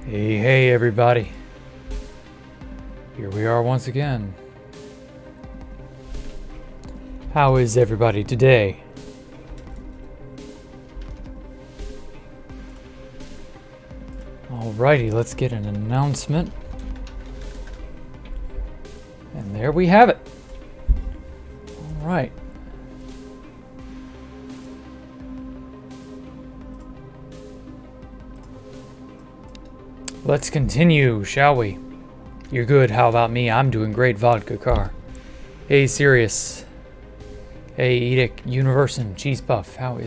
Hey everybody. Here we are once again. How is everybody today? Alrighty, let's get an announcement. And there we have it. Alright. Let's continue, shall we? You're good, how about me? I'm doing great, Vodka Car. Hey, Sirius. Hey, Edic, Universin, Cheese Puff, how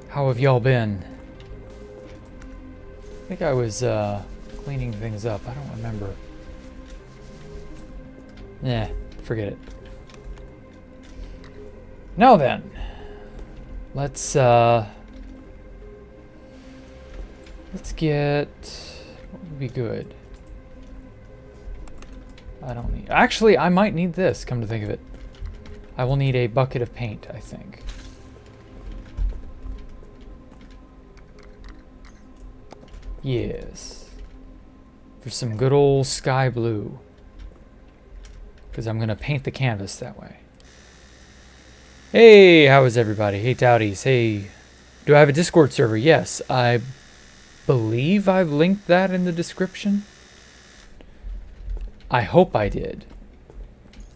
have y'all been? I think I was cleaning things up, I don't remember. Nah, forget it. Now then, let's get, what would be good? I don't need, actually I might need this, come to think of it. I will need a bucket of paint, I think. Yes. For some good old sky blue. Because I'm going to paint the canvas that way. Hey, how is everybody? Hey, Touties. Hey, do I have a Discord server? Yes, I believe I've linked that in the description. I hope I did.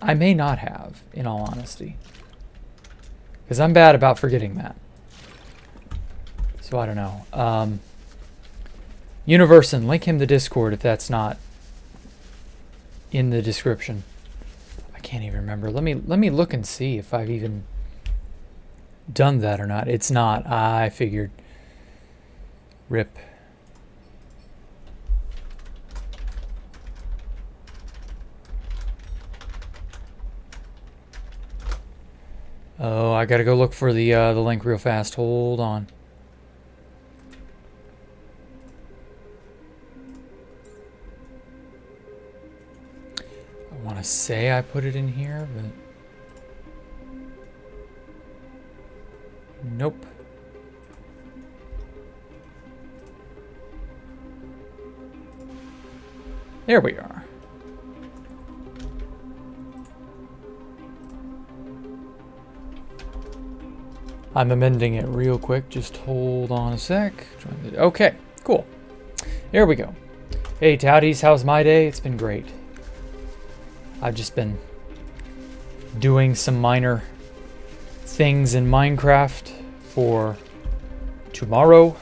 I may not have, in all honesty. Because I'm bad about forgetting that. So I don't know. Universin, link him the Discord if that's not in the description. I can't even remember. Let me look and see if I've even done that or not. It's not. I figured. Rip. Oh, I gotta go look for the link real fast. Hold on. I want to say I put it in here, but nope. There we are. I'm amending it real quick. Just hold on a sec. Okay, cool. There we go. Hey, Touties, how's my day? It's been great. I've just been doing some minor things in Minecraft for tomorrow.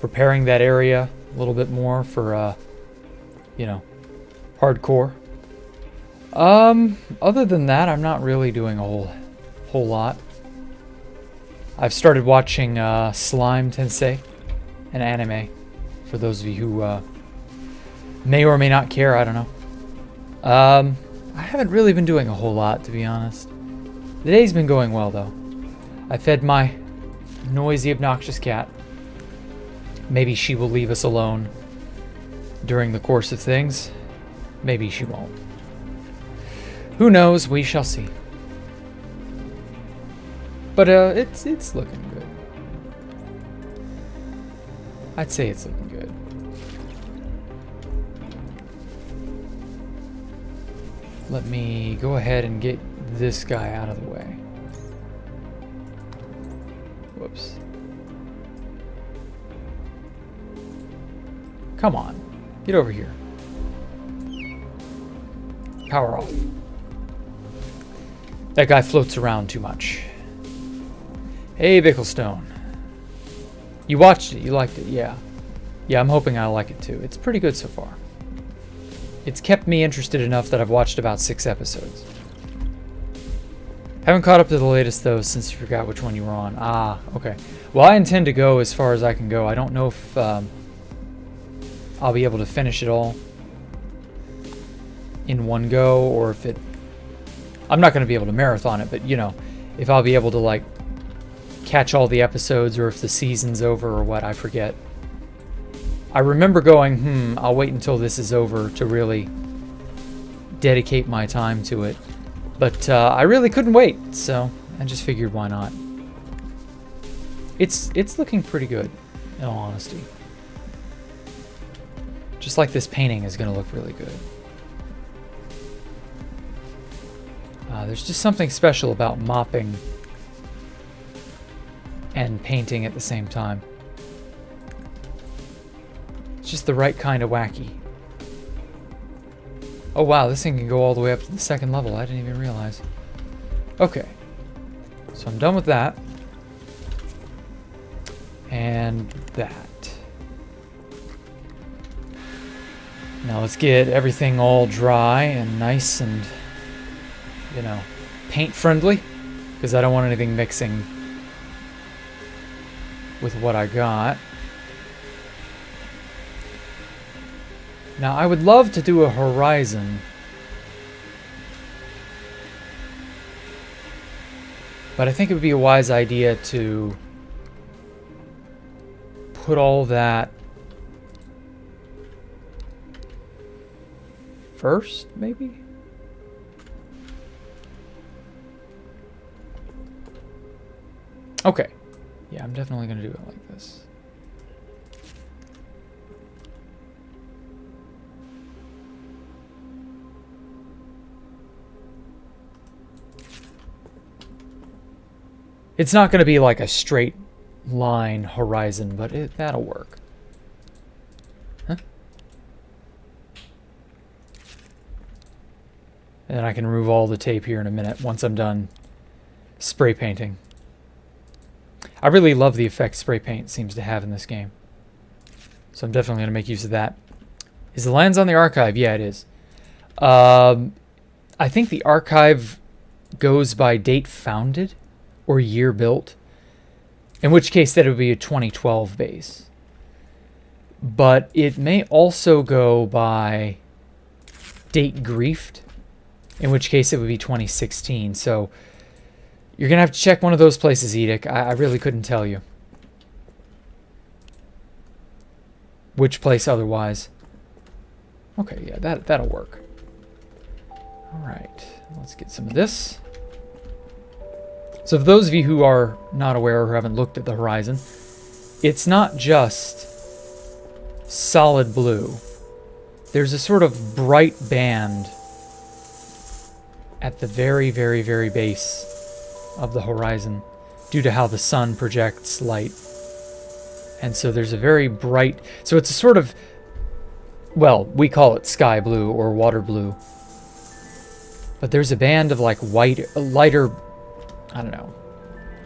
Preparing that area a little bit more for, you know, hardcore. Other than that, I'm not really doing a whole lot. I've started watching Slime Tensei, an anime, for those of you who may or may not care, I don't know. I haven't really been doing a whole lot, to be honest. The day's been going well, though. I fed my noisy, obnoxious cat. Maybe she will leave us alone during the course of things. Maybe she won't. Who knows? We shall see. But it's looking good. I'd say it's looking good. Let me go ahead and get this guy out of the way. Whoops. Come on. Get over here. Power off. That guy floats around too much. Hey, Bicklestone. You watched it. You liked it. Yeah. Yeah, I'm hoping I like it too. It's pretty good so far. It's kept me interested enough that I've watched about 6 episodes. Haven't caught up to the latest, though, since you forgot which one you were on. Ah, okay. Well, I intend to go as far as I can go. I don't know if I'll be able to finish it all in one go, or if it... I'm not going to be able to marathon it, but, you know, if I'll be able to, like, catch all the episodes, or if the season's over or what, I forget. I remember going, I'll wait until this is over to really dedicate my time to it. But I really couldn't wait, so I just figured why not. It's looking pretty good, in all honesty. just like this painting is going to look really good. There's just something special about mopping and painting at the same time. It's just the right kind of wacky. Oh wow, this thing can go all the way up to the second level. I didn't even realize. Okay. So I'm done with that. And that. Now let's get everything all dry and nice and, you know, paint friendly. Because I don't want anything mixing with what I got. Now I would love to do a horizon. But I think it would be a wise idea to put all that first, maybe? Okay. Yeah, I'm definitely going to do it like this. It's not going to be like a straight line horizon, but that'll work. Huh? And then I can remove all the tape here in a minute once I'm done spray painting. I really love the effect spray paint seems to have in this game. So I'm definitely going to make use of that. Is the lands on the archive? Yeah, it is. I think the archive goes by date founded or year built. In which case that would be a 2012 base. But it may also go by date griefed. In which case it would be 2016. So you're going to have to check one of those places, Edic. I really couldn't tell you which place otherwise. Okay, yeah, that'll work. All right, let's get some of this. So for those of you who are not aware or haven't looked at the horizon, it's not just solid blue. There's a sort of bright band at the very, very, very base of the horizon due to how the sun projects light. And so there's a very bright, so it's a sort of, well, we call it sky blue or water blue. But there's a band of like white, lighter, I don't know,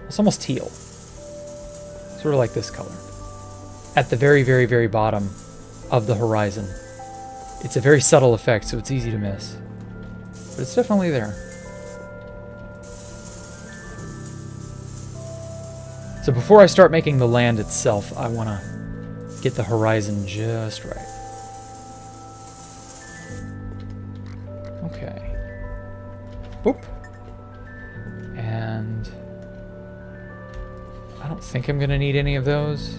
it's almost teal. Sort of like this color. At the very, very, very bottom of the horizon. It's a very subtle effect, so it's easy to miss. But it's definitely there. So before I start making the land itself, I want to get the horizon just right. Okay. Boop. And I don't think I'm going to need any of those.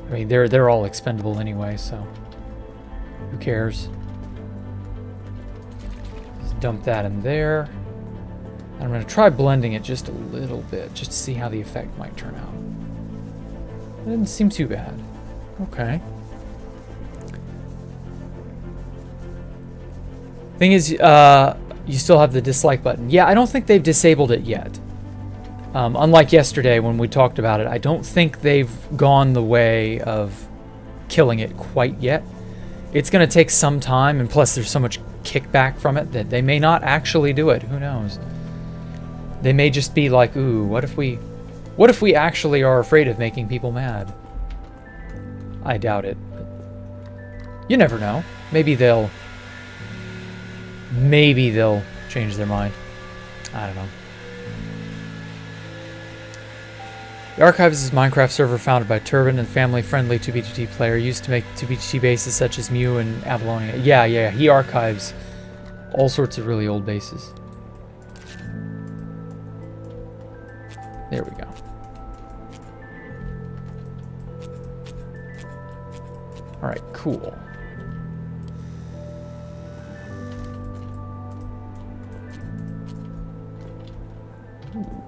I mean, they're all expendable anyway, so who cares? Just dump that in there. I'm going to try blending it just a little bit, just to see how the effect might turn out. It didn't seem too bad. Okay. Thing is, you still have the dislike button. Yeah, I don't think they've disabled it yet. Unlike yesterday when we talked about it, I don't think they've gone the way of killing it quite yet. It's going to take some time, and plus there's so much kickback from it that they may not actually do it. Who knows? They may just be like, ooh, what if we actually are afraid of making people mad? I doubt it. But you never know. Maybe they'll change their mind. I don't know. The Archives is a Minecraft server founded by Turbin and family-friendly 2BTT player used to make 2BTT bases such as Mew and Avalonia. Yeah, he archives all sorts of really old bases. There we go. All right, cool. Ooh.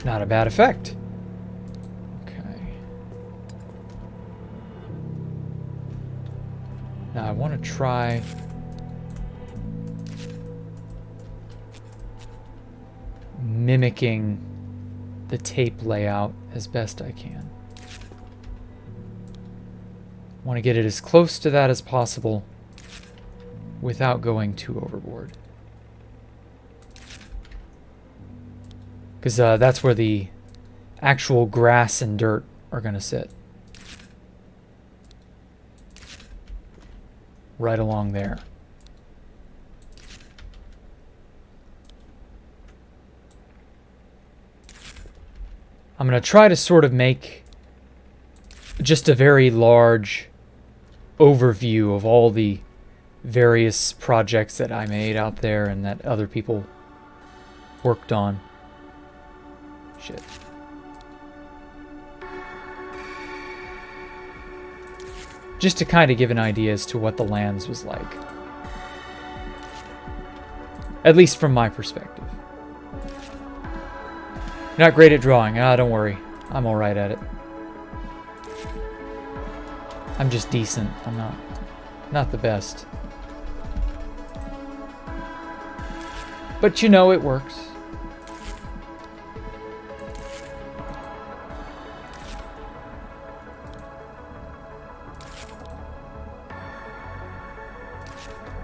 Not a bad effect. Okay. Now I want to try mimicking the tape layout as best I can. Want to get it as close to that as possible without going too overboard. Because that's where the actual grass and dirt are going to sit. Right along there. I'm going to try to sort of make just a very large overview of all the various projects that I made out there and that other people worked on. Shit. Just to kind of give an idea as to what the lands was like. At least from my perspective. Not great at drawing. Don't worry. I'm alright at it. I'm just decent. I'm not the best. But you know, it works.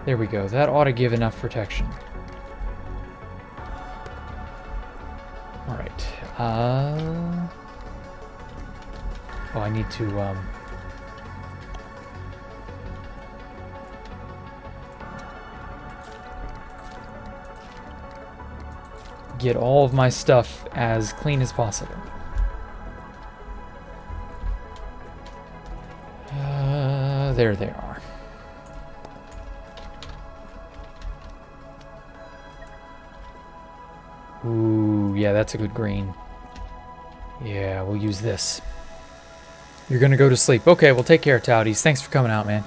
There we go. That ought to give enough protection. Alright. Oh, I need to, get all of my stuff as clean as possible. There they are. Ooh, yeah, that's a good green. Yeah, we'll use this. You're gonna go to sleep. Okay, well, take care, Touties. Thanks for coming out, man.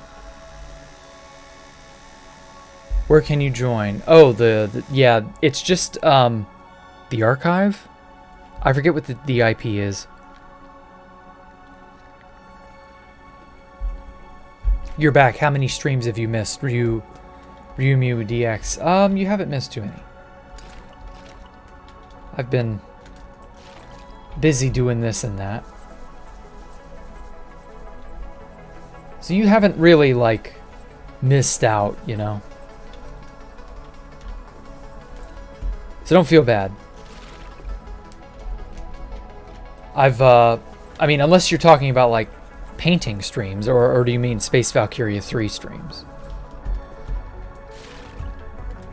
Where can you join? Oh, yeah, it's just, the archive? I forget what the IP is. You're back. How many streams have you missed? Ryumu DX. You haven't missed too many. I've been busy doing this and that. So you haven't really, like, missed out, you know? So don't feel bad. I mean, unless you're talking about, like, painting streams, or do you mean Space Valkyria 3 streams?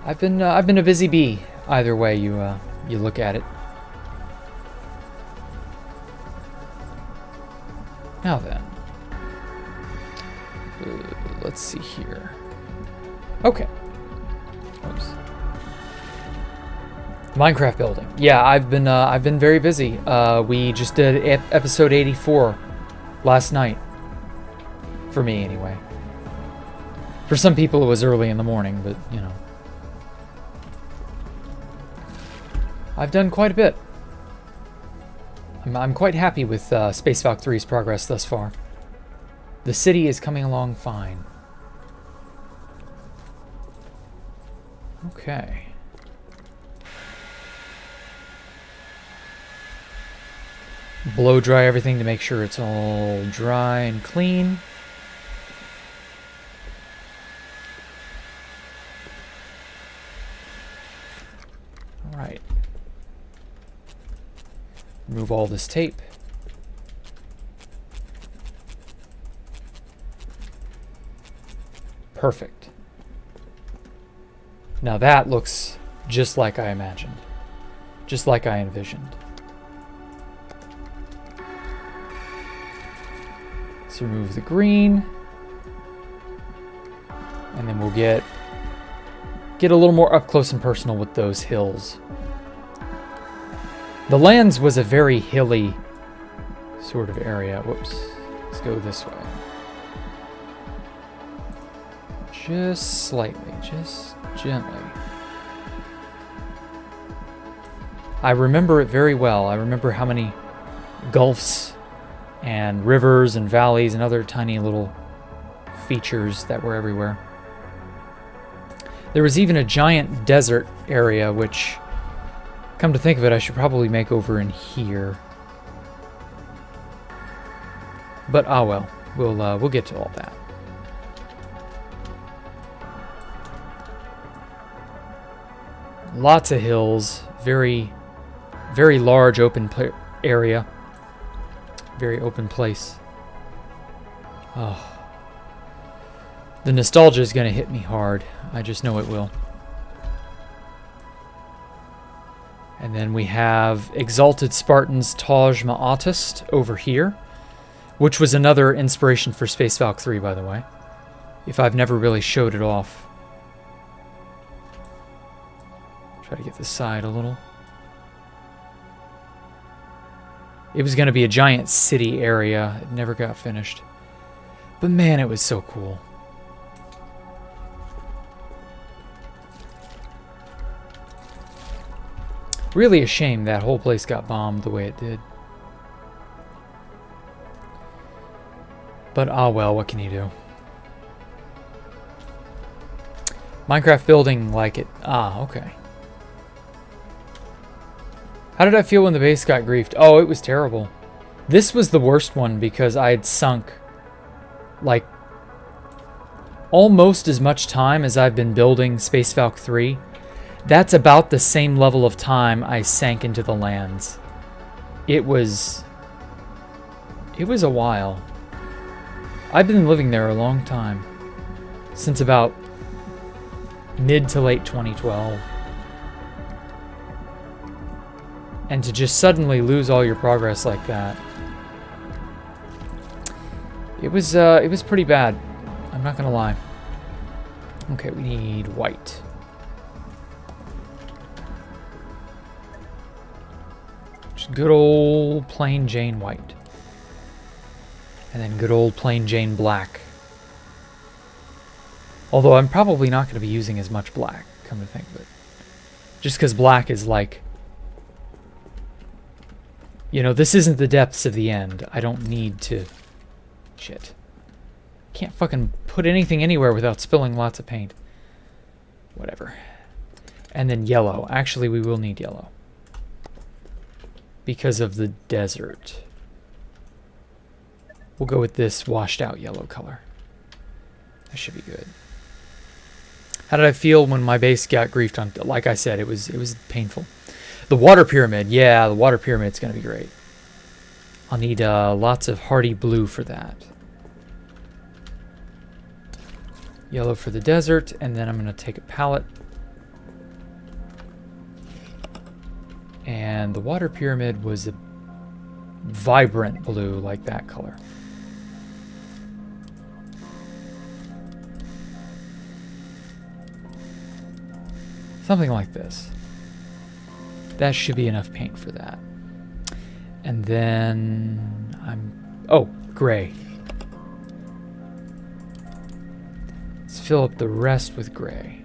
I've been a busy bee. Either way you look at it. Now then, let's see here. Okay. Oops. Minecraft building. Yeah, I've been very busy. We just did episode 84 last night. For me, anyway. For some people, it was early in the morning, but you know. I've done quite a bit. I'm quite happy with Space Valk 3's progress thus far. The city is coming along fine. Okay. Blow dry everything to make sure it's all dry and clean. All right. Remove all this tape. Perfect. Now that looks just like I imagined. Just like I envisioned. Let's remove the green. And then we'll get a little more up close and personal with those hills. The lands was a very hilly sort of area. Whoops. Let's go this way. Just slightly, just gently. I remember it very well. I remember how many gulfs and rivers and valleys and other tiny little features that were everywhere. There was even a giant desert area, which, come to think of it, I should probably make over in here. But ah well, we'll get to all that. Lots of hills, very, very large open area, very open place. Oh, the nostalgia is going to hit me hard. I just know it will. And then we have Exalted Spartan's Taj Ma'atist over here, which was another inspiration for Space Valk 3, by the way, if I've never really showed it off. Try to get this side a little. It was going to be a giant city area. It never got finished. But man, it was so cool. Really a shame that whole place got bombed the way it did. But ah well, what can you do? Minecraft building like it. Ah, okay. How did I feel when the base got griefed? Oh, it was terrible. This was the worst one because I had sunk like almost as much time as I've been building Space Valk 3. That's about the same level of time I sank into the lands. It was a while. I've been living there a long time. Since about mid to late 2012. And to just suddenly lose all your progress like that. It was pretty bad. I'm not gonna lie. Okay, we need white. Just good old plain Jane white. And then good old plain Jane black. Although I'm probably not going to be using as much black, come to think of it. Just because black is like... You know, this isn't the depths of the end. I don't need to... Shit. Can't fucking put anything anywhere without spilling lots of paint. Whatever. And then yellow. Actually, we will need yellow. Because of the desert. We'll go with this washed out yellow color. That should be good. How did I feel when my base got griefed on? Like I said, it was painful. The water pyramid, yeah, the water pyramid's gonna be great. I'll need lots of hardy blue for that. Yellow for the desert, and then I'm gonna take a palette. And the water pyramid was a vibrant blue, like that color. Something like this. That should be enough paint for that. And then oh, gray. Let's fill up the rest with gray.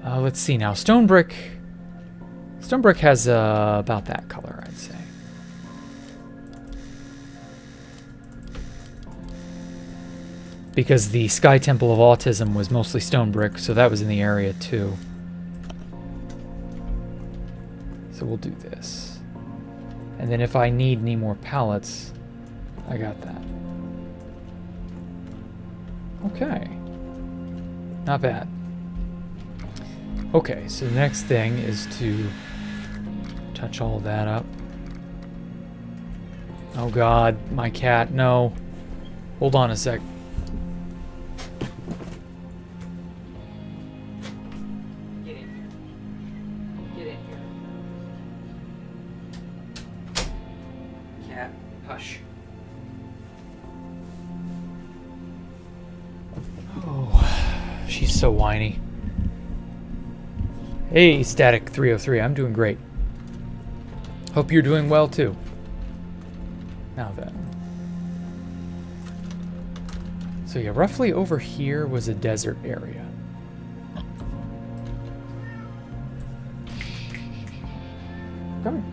Let's see now. Stone brick has about that color, I'd say. Because the Sky Temple of Autism was mostly stone brick, so that was in the area too. So we'll do this. And then if I need any more pallets, I got that. Okay. Not bad. Okay, so the next thing is to touch all that up. Oh god, my cat, no. Hold on a sec. Get in here. Get in here. Cat, hush. Oh, she's so whiny. Hey, Static 303, I'm doing great. Hope you're doing well too. Now then. So yeah, roughly over here was a desert area. Come here.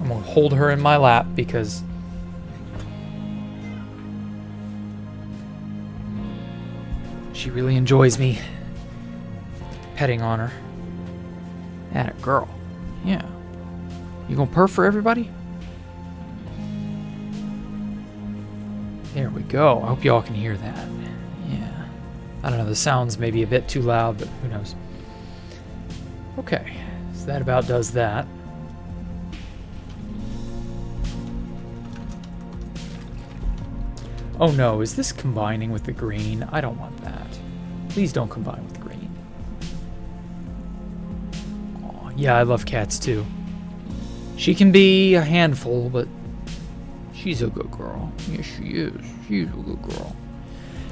I'm gonna hold her in my lap because She really enjoys me petting on her. Atta girl. Yeah. You gonna purr for everybody? There we go. I hope y'all can hear that. Yeah. I don't know, the sound's maybe a bit too loud, but who knows. Okay. So that about does that. Oh no, is this combining with the green? I don't want that. Please don't combine with the green. Aw, yeah, I love cats too. She can be a handful, but she's a good girl. Yes, she is. She's a good girl.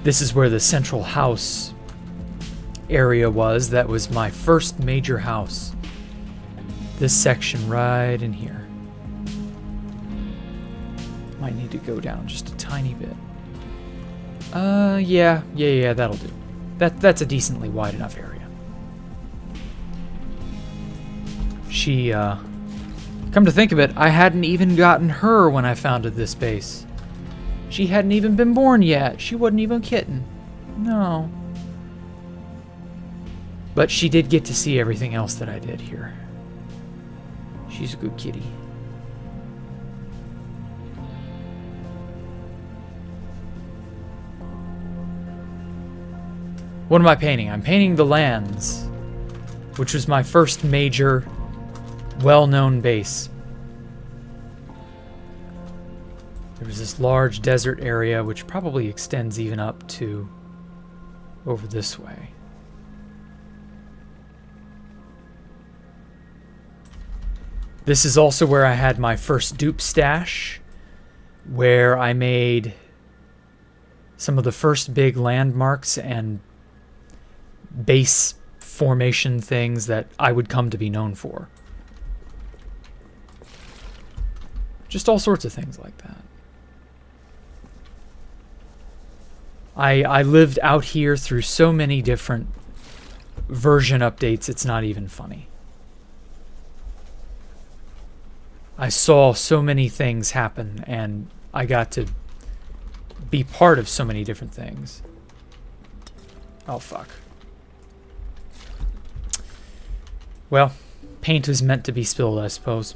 This is where the central house area was. That was my first major house. This section right in here. Might need to go down just a tiny bit. Yeah, that'll do. That's a decently wide enough area. She, come to think of it, I hadn't even gotten her when I founded this base. She hadn't even been born yet. She wasn't even a kitten. No. But she did get to see everything else that I did here. She's a good kitty. What am I painting? I'm painting the lands, which was my first major, well-known base. There was this large desert area, which probably extends even up to over this way. This is also where I had my first dupe stash, where I made some of the first big landmarks and base formation things that I would come to be known for. Just all sorts of things like that. I lived out here through so many different version updates, it's not even funny. I saw so many things happen, and I got to be part of so many different things. Oh, fuck. Well, paint is meant to be spilled, I suppose.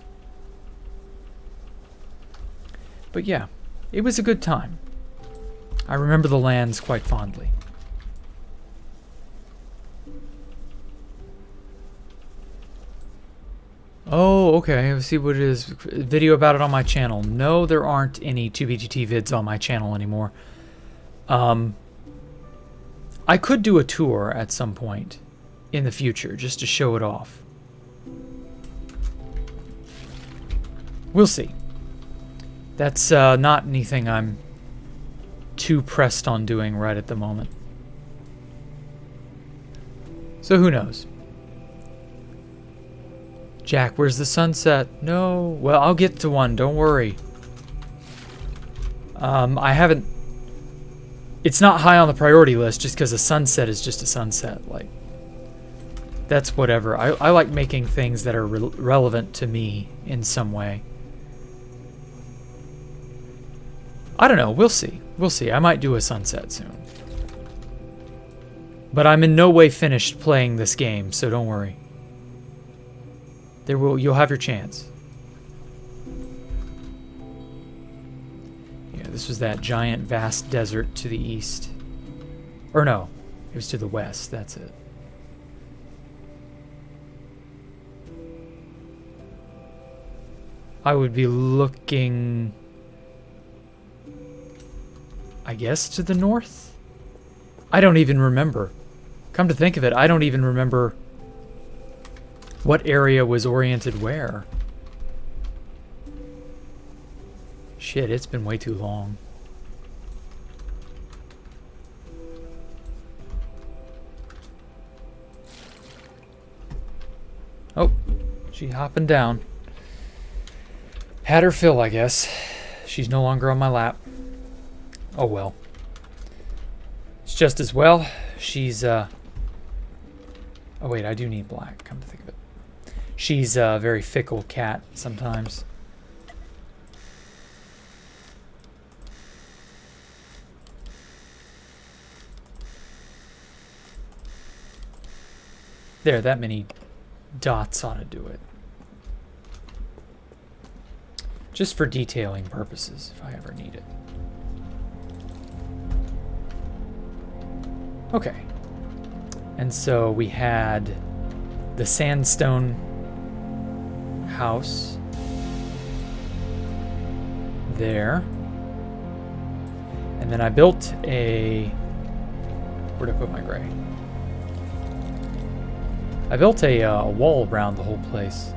But yeah, it was a good time. I remember the lands quite fondly. Oh, okay. Let's see what it is. Video about it on my channel. No, there aren't any 2BGT vids on my channel anymore. I could do a tour at some point in the future just to show it off. We'll see. That's not anything I'm too pressed on doing right at the moment. So who knows? Jack, where's the sunset? No. Well, I'll get to one. Don't worry. I haven't... It's not high on the priority list just because a sunset is just a sunset. Like, that's whatever. I like making things that are relevant to me in some way. I don't know. We'll see. We'll see. I might do a sunset soon. But I'm in no way finished playing this game, so don't worry. You'll have your chance. Yeah, this was that giant, vast desert to the east. Or no, it was to the west. That's it. I would be looking, I guess, to the north? I don't even remember. Come to think of it, I don't even remember what area was oriented where. Shit, it's been way too long. Oh, she hopping down. Had her fill, I guess. She's no longer on my lap. Oh well. It's just as well. She's, oh wait, I do need black, come to think of it. She's a very fickle cat sometimes. There, that many dots ought to do it. Just for detailing purposes, if I ever need it. Okay. And so we had the sandstone house there. And then I built a... Where'd I put my gray? I built a wall around the whole place.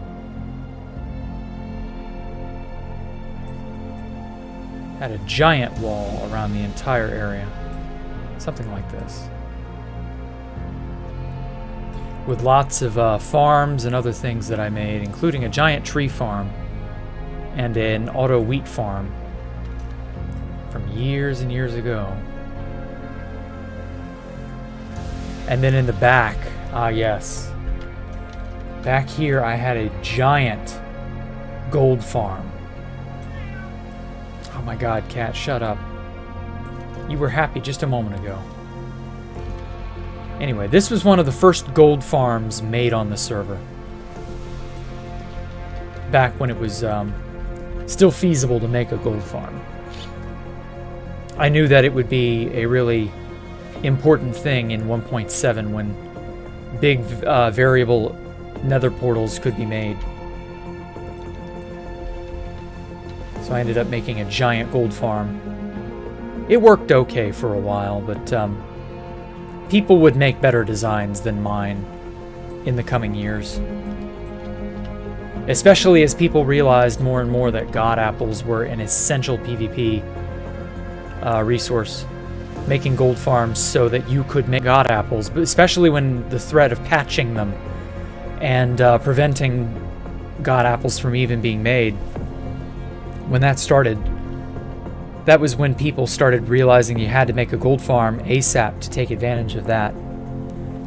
Had a giant wall around the entire area. Something like this. With lots of farms and other things that I made, including a giant tree farm and an auto wheat farm from years and years ago. And then in the back, yes. Back here I had a giant gold farm. Oh my god, cat, shut up. You were happy just a moment ago. Anyway, this was one of the first gold farms made on the server. Back when it was still feasible to make a gold farm. I knew that it would be a really important thing in 1.7 when big variable nether portals could be made. So I ended up making a giant gold farm. It worked okay for a while, but people would make better designs than mine in the coming years. Especially as people realized more and more that god apples were an essential PvP resource. Making gold farms so that you could make god apples, but especially when the threat of patching them and preventing god apples from even being made. When that started, that was when people started realizing you had to make a gold farm ASAP to take advantage of that,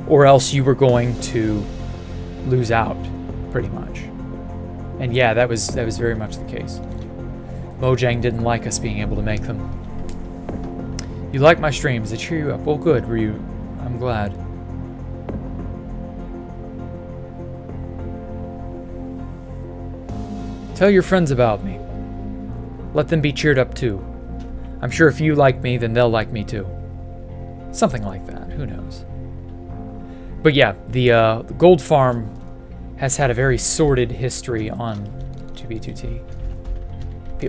or else you were going to lose out, pretty much. And yeah, that was very much the case. Mojang didn't like us being able to make them. You like my streams, they cheer you up. Well, good, Ryu. I'm glad. Tell your friends about me. Let them be cheered up too. I'm sure if you like me, then they'll like me too. Something like that, who knows. But yeah, the gold farm has had a very sordid history on 2B2T.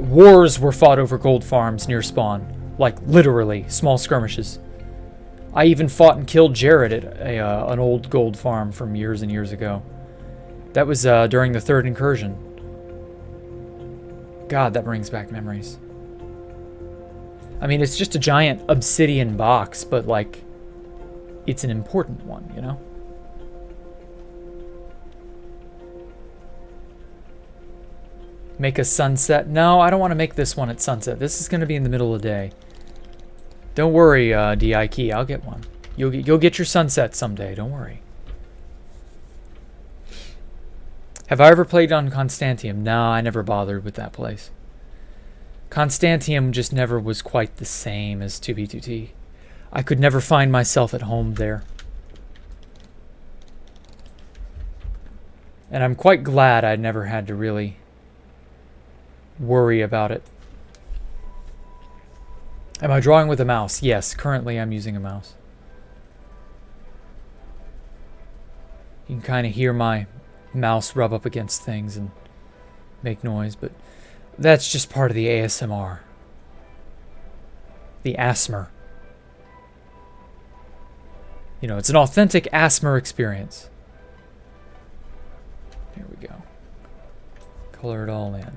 Wars were fought over gold farms near spawn. Like, literally, small skirmishes. I even fought and killed Jared at an old gold farm from years and years ago. That was during the third incursion. God, that brings back memories. I mean, it's just a giant obsidian box, but, like, it's an important one, you know? Make a sunset? No, I don't want to make this one at sunset. This is going to be in the middle of the day. Don't worry, D.I.Key, I'll get one. You'll get your sunset someday, don't worry. Have I ever played on Constantium? No, I never bothered with that place. Constantium just never was quite the same as 2B2T. I could never find myself at home there. And I'm quite glad I never had to really worry about it. Am I drawing with a mouse? Yes, currently I'm using a mouse. You can kind of hear my mouse rub up against things and make noise, but that's just part of the ASMR. The ASMR. You know, it's an authentic ASMR experience. There we go. Color it all in.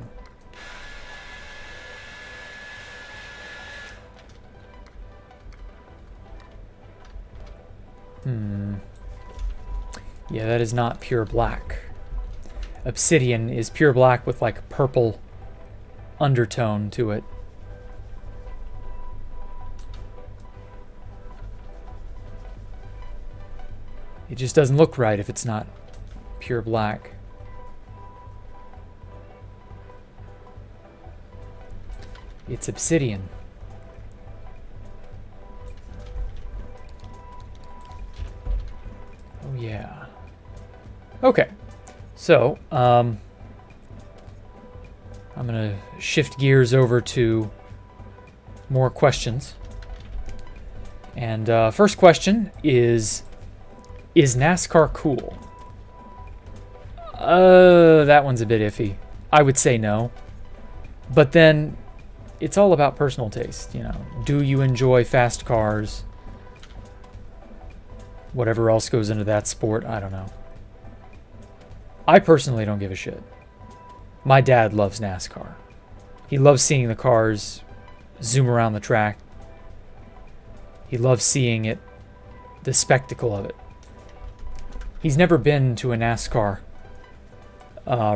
Yeah, that is not pure black. Obsidian is pure black with like a purple undertone to it. It just doesn't look right if it's not pure black. It's obsidian. Oh yeah. Okay, so I'm gonna shift gears over to more questions. And first question is NASCAR cool? That one's a bit iffy. I would say no. But then it's all about personal taste, you know. Do you enjoy fast cars? Whatever else goes into that sport, I don't know. I personally don't give a shit. My dad loves NASCAR. He loves seeing the cars zoom around the track. He loves seeing it, the spectacle of it. He's never been to a NASCAR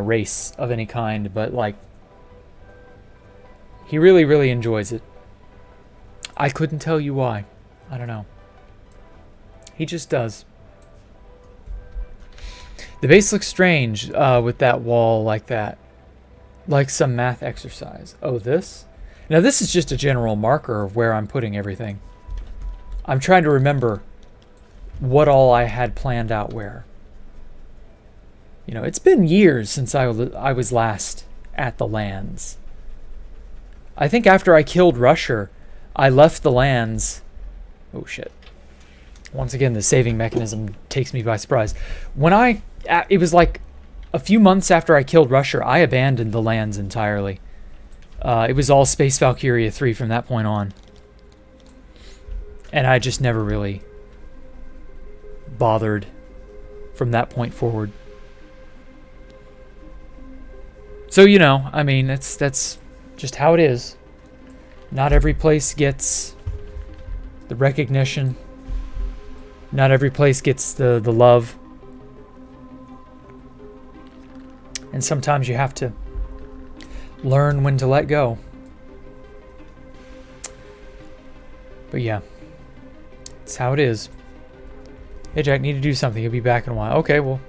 race of any kind, but like, he really, really enjoys it. I couldn't tell you why. I don't know. He just does. The base looks strange with that wall like that. Like some math exercise. Oh, this? Now this is just a general marker of where I'm putting everything. I'm trying to remember what all I had planned out where. You know, it's been years since I was last at the lands. I think after I killed Rusher, I left the lands. Oh shit. Once again, the saving mechanism takes me by surprise. It was like a few months after I killed Rusher, I abandoned the lands entirely. It was all Space Valkyria 3 from that point on. And I just never really bothered from that point forward. So, you know, I mean, that's just how it is. Not every place gets the recognition. Not every place gets the love. And sometimes you have to learn when to let go. But yeah, it's how it is. Hey Jack, need to do something. He'll be back in a while. Okay, well,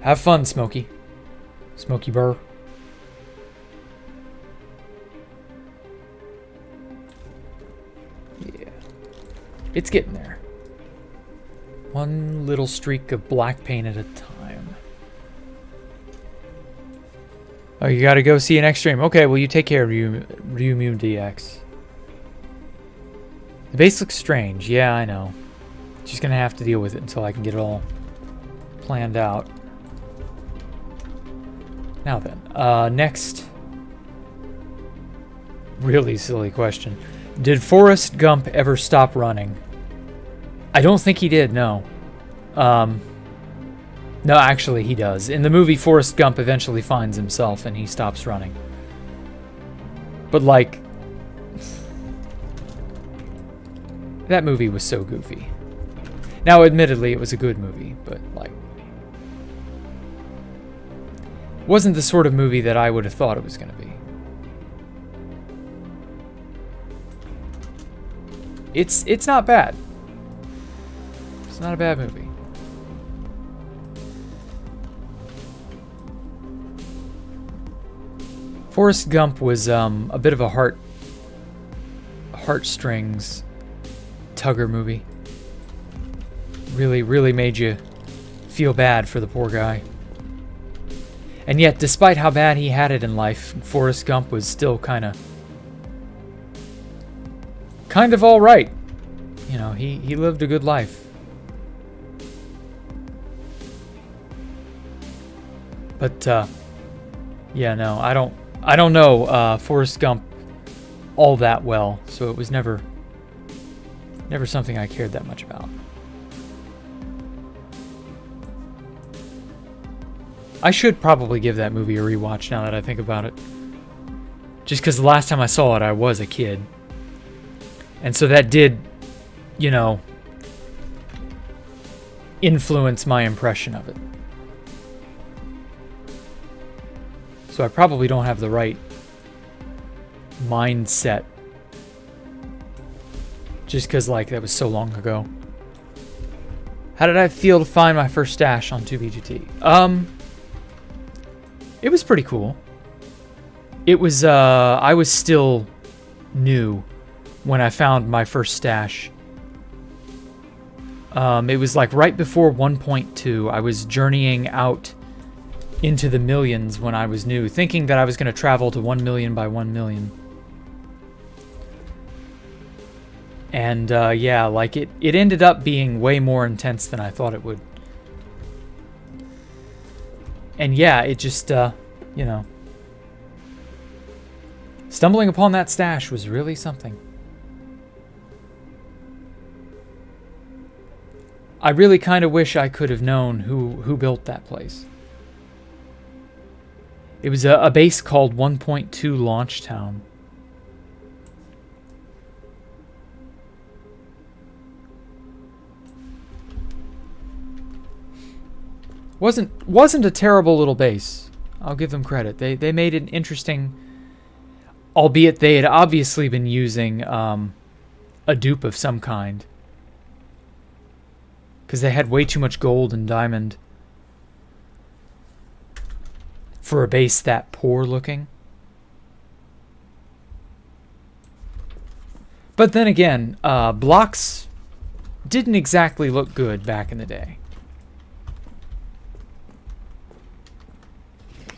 have fun, Smokey. Smokey Burr. Yeah, it's getting there. One little streak of black paint at a time. Oh, you gotta go see an X-Stream. Okay, well, you take care of Ryumu DX. The base looks strange. Yeah, I know. Just gonna have to deal with it until I can get it all planned out. Now then, next really silly question. Did Forrest Gump ever stop running? I don't think he did, no. No, actually he does. In the movie, Forrest Gump eventually finds himself and he stops running. But like, that movie was so goofy. Now, admittedly, it was a good movie, but like, wasn't the sort of movie that I would have thought it was going to be. It's not bad. It's not a bad movie. Forrest Gump was a bit of a heartstrings tugger movie. Really, really made you feel bad for the poor guy. And yet, despite how bad he had it in life, Forrest Gump was still kind of all right. You know, he lived a good life. But yeah, no, I don't know Forrest Gump all that well, so it was never something I cared that much about. I should probably give that movie a rewatch now that I think about it. Just because the last time I saw it, I was a kid. And so that did, you know, influence my impression of it. So I probably don't have the right mindset. Just because, like, that was so long ago. How did I feel to find my first stash on 2B2T? It was pretty cool. It was, I was still new when I found my first stash. It was like right before 1.2. I was journeying out into the millions when I was new, thinking that I was going to travel to 1 million by 1 million. And yeah, like it ended up being way more intense than I thought it would. And yeah, it just, you know, stumbling upon that stash was really something. I really kind of wish I could have known who built that place. It was a base called 1.2 Launchtown. Wasn't a terrible little base. I'll give them credit. They made it interesting, albeit they had obviously been using a dupe of some kind, because they had way too much gold and diamond for a base that poor looking. But then again, blocks didn't exactly look good back in the day.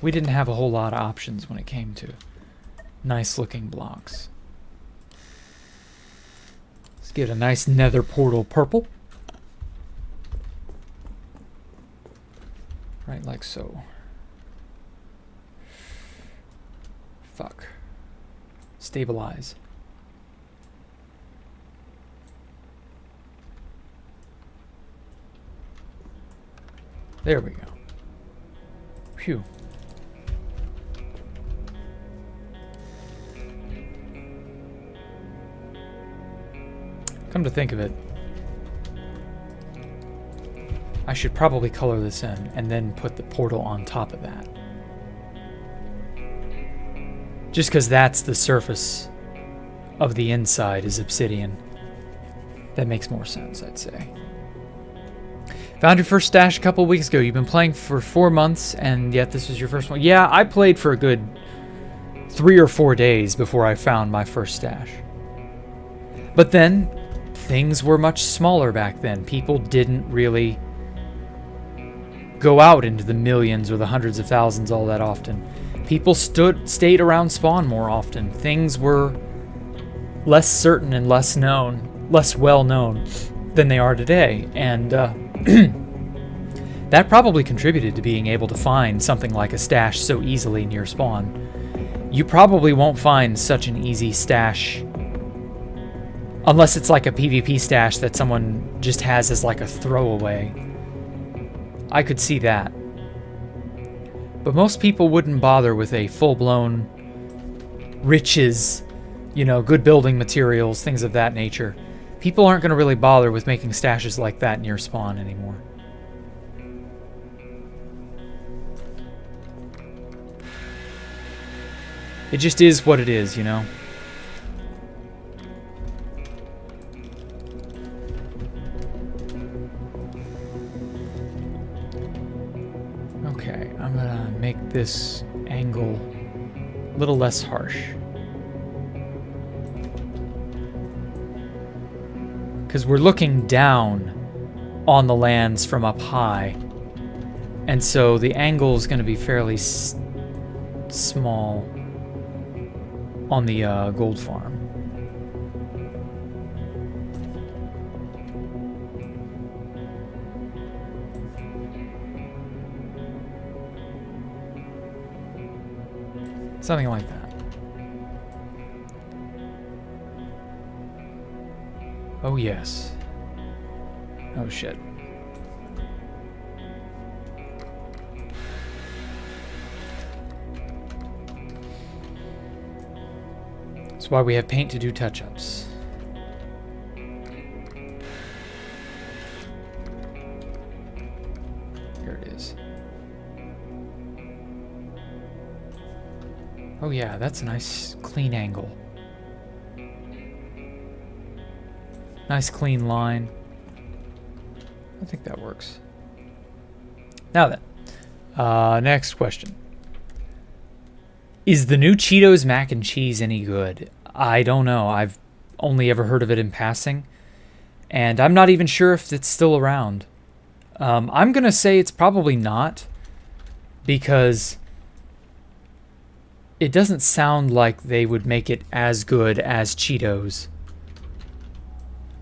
We didn't have a whole lot of options when it came to nice looking blocks. Let's get a nice nether portal purple. Right, like so. Fuck. Stabilize. There we go. Phew. Come to think of it, I should probably color this in and then put the portal on top of that. Just because that's the surface of the inside is obsidian. That makes more sense, I'd say. Found your first stash a couple weeks ago. You've been playing for 4 months, and yet this was your first one. Yeah, I played for a good 3 or 4 days before I found my first stash. But then, things were much smaller back then. People didn't really go out into the millions or the hundreds of thousands all that often. People stayed around spawn more often. Things were less certain and less well known than they are today. And that probably contributed to being able to find something like a stash so easily near spawn. You probably won't find such an easy stash unless it's like a PvP stash that someone just has as like a throwaway. I could see that. But most people wouldn't bother with a full-blown riches, you know, good building materials, things of that nature. People aren't going to really bother with making stashes like that near spawn anymore. It just is what it is, you know? Okay, I'm gonna make this angle a little less harsh. Because we're looking down on the lands from up high. And so the angle is going to be fairly small on the gold farm. Something like that. Oh yes. Oh shit. That's why we have paint to do touch-ups. Here it is. Oh yeah, that's a nice clean angle. Nice clean line. I think that works. Now then, next question. Is the new Cheetos mac and cheese any good? I don't know. I've only ever heard of it in passing. And I'm not even sure if it's still around. I'm going to say it's probably not, because it doesn't sound like they would make it as good as Cheetos.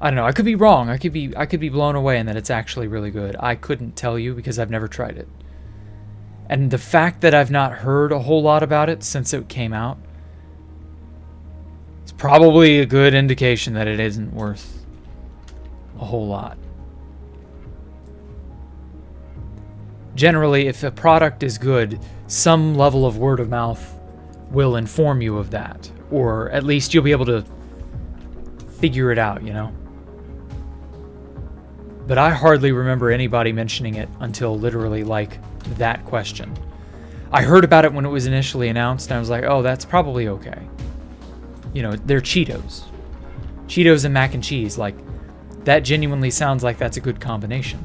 I don't know. I could be wrong. I could be blown away and that it's actually really good. I couldn't tell you because I've never tried it. And the fact that I've not heard a whole lot about it since it came out, it's probably a good indication that it isn't worth a whole lot. Generally, if a product is good, some level of word of mouth will inform you of that. Or at least you'll be able to figure it out, you know? But I hardly remember anybody mentioning it until literally, like, that question. I heard about it when it was initially announced, and I was like, oh, that's probably okay. You know, they're Cheetos. Cheetos and mac and cheese, like, that genuinely sounds like that's a good combination.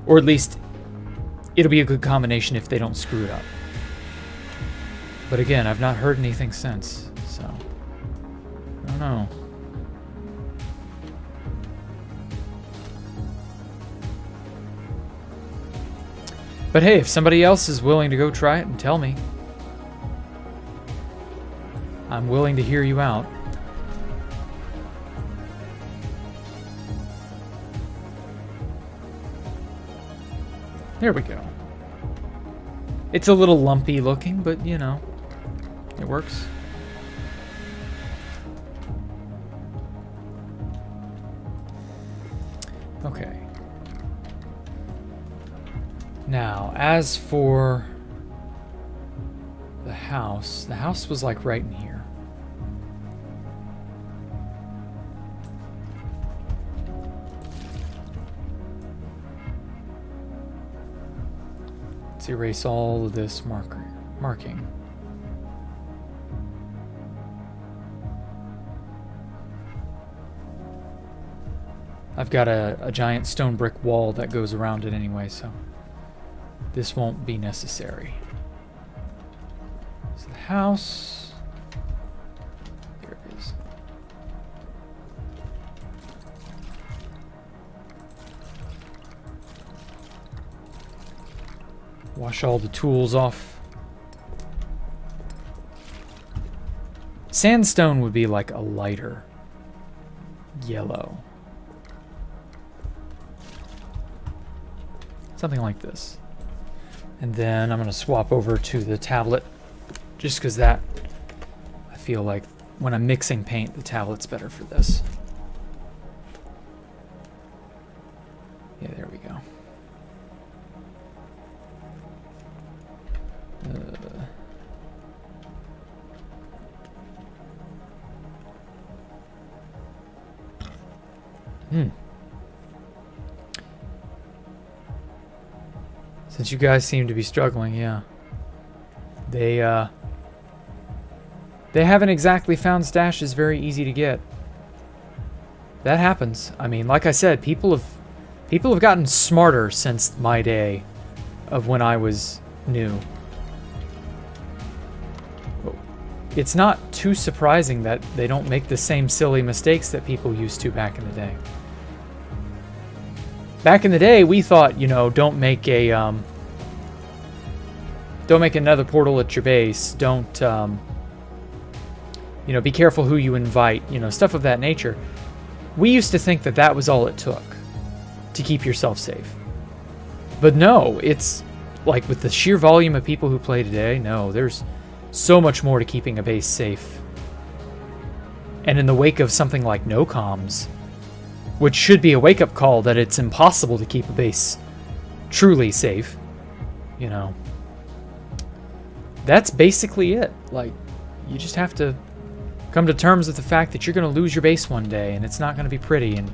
Or at least, it'll be a good combination if they don't screw it up. But again, I've not heard anything since, so I don't know. But hey, if somebody else is willing to go try it and tell me, I'm willing to hear you out. There we go. It's a little lumpy looking, but you know, it works. Okay. Now, as for the house was like right in here. Let's erase all of this marking. I've got a giant stone brick wall that goes around it anyway, so this won't be necessary. So the house, there it is. Wash all the tools off. Sandstone would be like a lighter yellow. Something like this. And then I'm going to swap over to the tablet, just because that, I feel like when I'm mixing paint, the tablet's better for this. Yeah, there we go. Since you guys seem to be struggling, yeah. They haven't exactly found stashes very easy to get. That happens. I mean, like I said, people have gotten smarter since my day of when I was new. It's not too surprising that they don't make the same silly mistakes that people used to back in the day. Back in the day, we thought, you know, don't make another portal at your base. Don't, you know, be careful who you invite. You know, stuff of that nature. We used to think that that was all it took to keep yourself safe. But no, it's like with the sheer volume of people who play today, no, there's so much more to keeping a base safe. And in the wake of something like no comms, which should be a wake-up call that it's impossible to keep a base truly safe, you know, that's basically it. Like, you just have to come to terms with the fact that you're going to lose your base one day, and it's not going to be pretty, and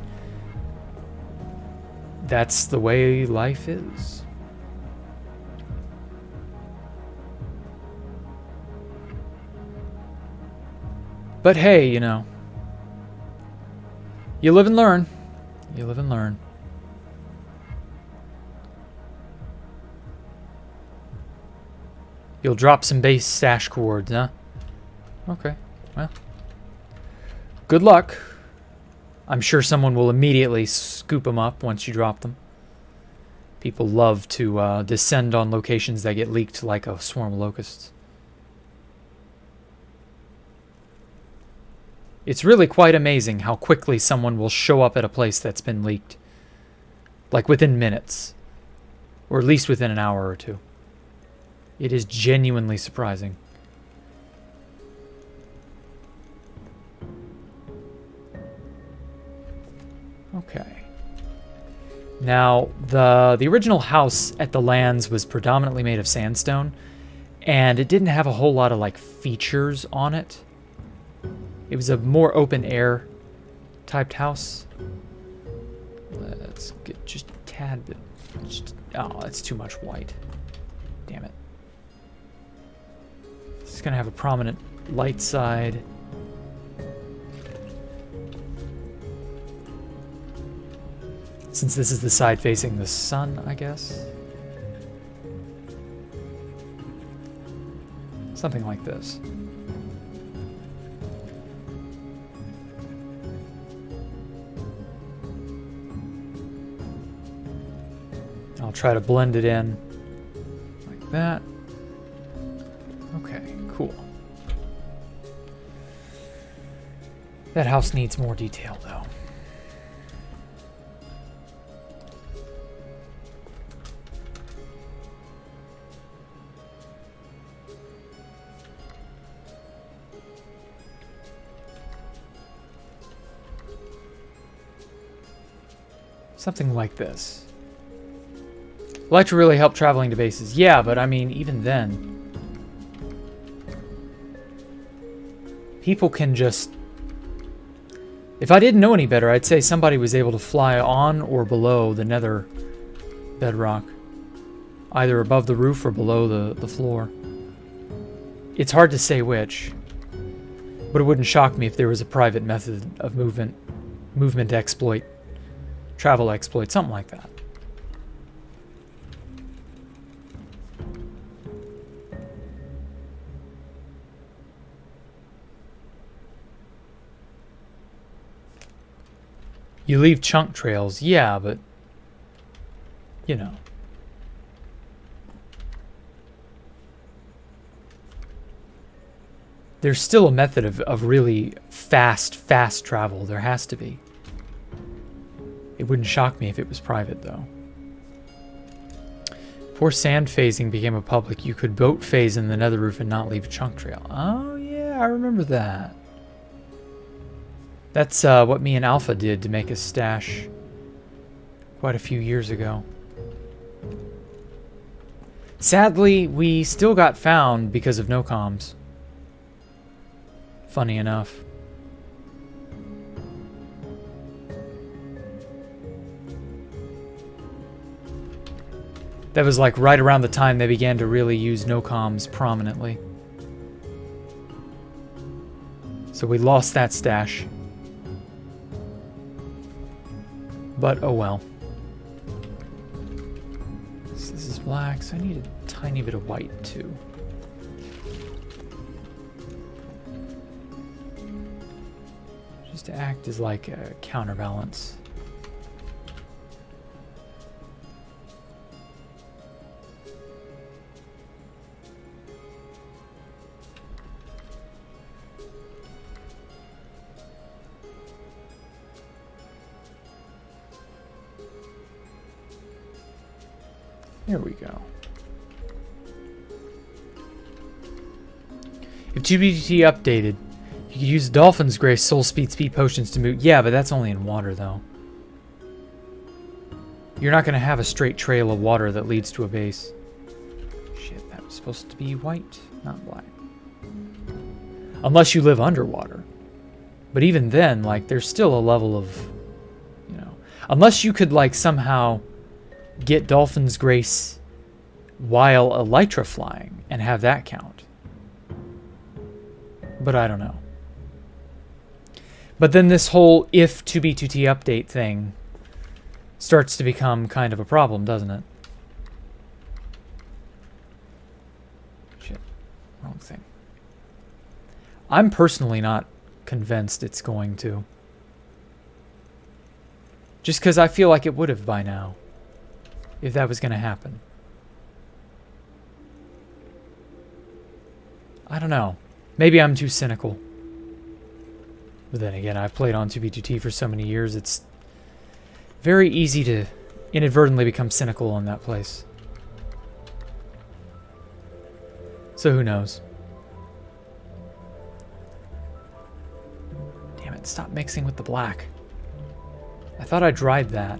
that's the way life is. But hey, you know, you live and learn. You live and learn. You'll drop some base stash cords, huh? Okay, well. Good luck. I'm sure someone will immediately scoop them up once you drop them. People love to descend on locations that get leaked like a swarm of locusts. It's really quite amazing how quickly someone will show up at a place that's been leaked. Like within minutes. Or at least within an hour or two. It is genuinely surprising. Okay. Now, the original house at the lands was predominantly made of sandstone, and it didn't have a whole lot of like features on it. It was a more open air typed house. Let's get just a tad bit. Oh, that's too much white. Damn it. It's gonna have a prominent light side. Since this is the side facing the sun, I guess. Something like this. I'll try to blend it in like that. Okay, cool. That house needs more detail, though. Something like this. Elytra really help traveling to bases. Yeah, but I mean, even then, people can just... If I didn't know any better, I'd say somebody was able to fly on or below the nether bedrock. Either above the roof or below the floor. It's hard to say which, but it wouldn't shock me if there was a private method of movement exploit, travel exploit, something like that. You leave chunk trails, yeah, but, you know. There's still a method of really fast travel. There has to be. It wouldn't shock me if it was private, though. Before sand phasing became a public, you could boat phase in the nether roof and not leave a chunk trail. Oh, yeah, I remember that. That's what me and Alpha did to make a stash quite a few years ago. Sadly, we still got found because of no comms. Funny enough. That was like right around the time they began to really use no comms prominently. So we lost that stash. But oh well. So this is black, so I need a tiny bit of white too. Just to act as like a counterbalance. There we go. If GBT updated, you could use Dolphin's Grace Soul Speed potions to move. Yeah, but that's only in water, though. You're not going to have a straight trail of water that leads to a base. Shit, that was supposed to be white, not black. Unless you live underwater. But even then, like, there's still a level of, you know... Unless you could, like, somehow... get Dolphin's Grace while elytra flying and have that count. But I don't know. But then this whole if 2B2T update thing starts to become kind of a problem, doesn't it? Shit. Wrong thing. I'm personally not convinced it's going to. Just because I feel like it would have by now, if that was going to happen. I don't know. Maybe I'm too cynical. But then again, I've played on 2B2T for so many years, it's very easy to inadvertently become cynical in that place. So who knows? Damn it, stop mixing with the black. I thought I dried that.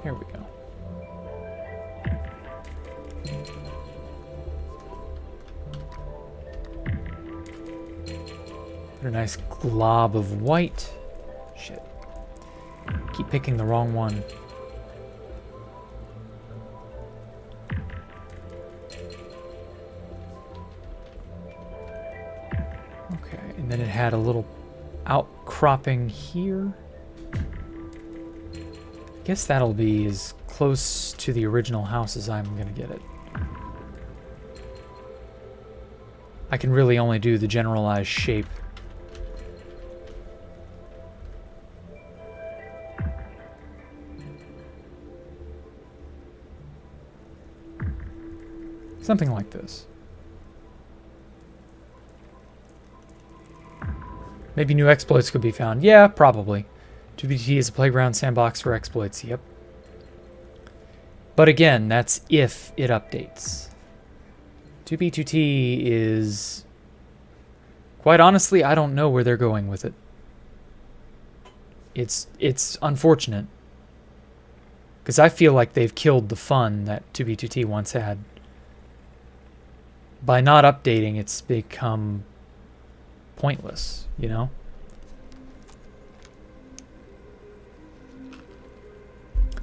There we go. Put a nice glob of white. Shit. Keep picking the wrong one. Okay, and then it had a little outcropping here. I guess that'll be as close to the original house as I'm gonna get it. I can really only do the generalized shape. Something like this. Maybe new exploits could be found. Yeah, probably. 2BT is a playground sandbox for exploits, yep. But again, that's if it updates. 2B2T is... Quite honestly, I don't know where they're going with it. It's unfortunate. Because I feel like they've killed the fun that 2B2T once had. By not updating, it's become pointless, you know?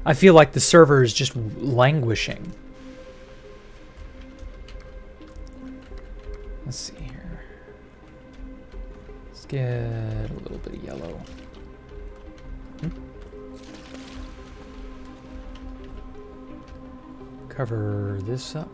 I feel like the server is just languishing. Let's see here. Let's get a little bit of yellow. Cover this up.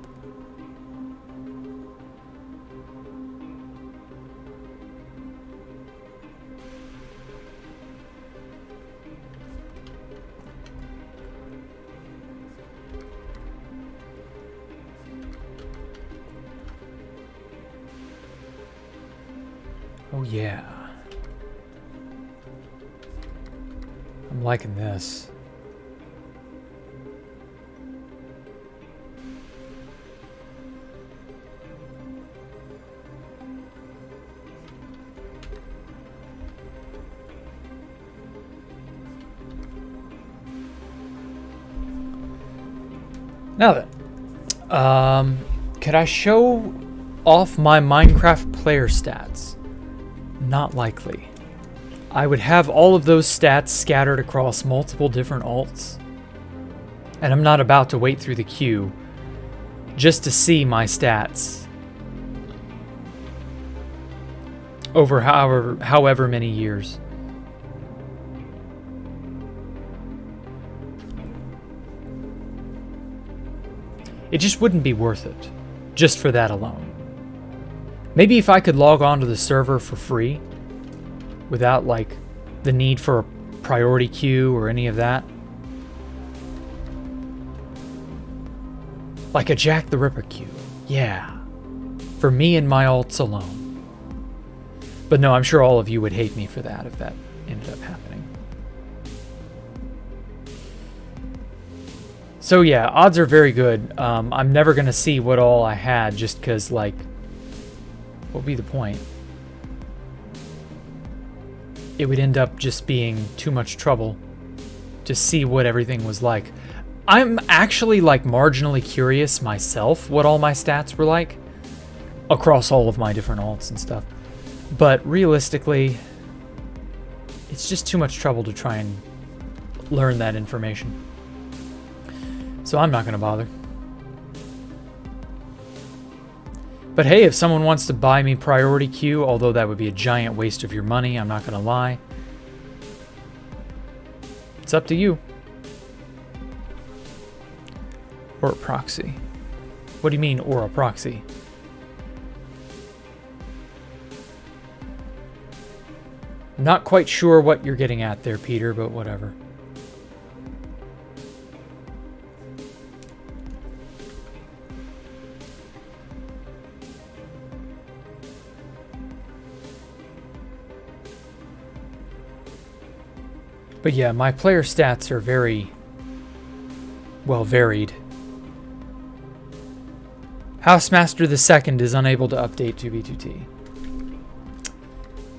Oh yeah. I'm liking this. Now then, could I show off my Minecraft player stats? Not likely. I would have all of those stats scattered across multiple different alts. And I'm not about to wait through the queue just to see my stats over however many years. It just wouldn't be worth it, just for that alone. Maybe if I could log on to the server for free, without like the need for a priority queue or any of that. Like a Jack the Ripper queue. Yeah. For me and my alts alone. But no, I'm sure all of you would hate me for that if that ended up happening. So yeah, odds are very good. I'm never going to see what all I had just because, like, what would be the point? It would end up just being too much trouble to see what everything was like. I'm actually, like, marginally curious myself what all my stats were like across all of my different alts and stuff. But realistically, it's just too much trouble to try and learn that information. So I'm not going to bother. But hey, if someone wants to buy me priority queue, although that would be a giant waste of your money, I'm not going to lie. It's up to you. Or a proxy. What do you mean, or a proxy? Not quite sure what you're getting at there, Peter, but whatever. But yeah, my player stats are very well varied. Housemaster II is unable to update 2B2T.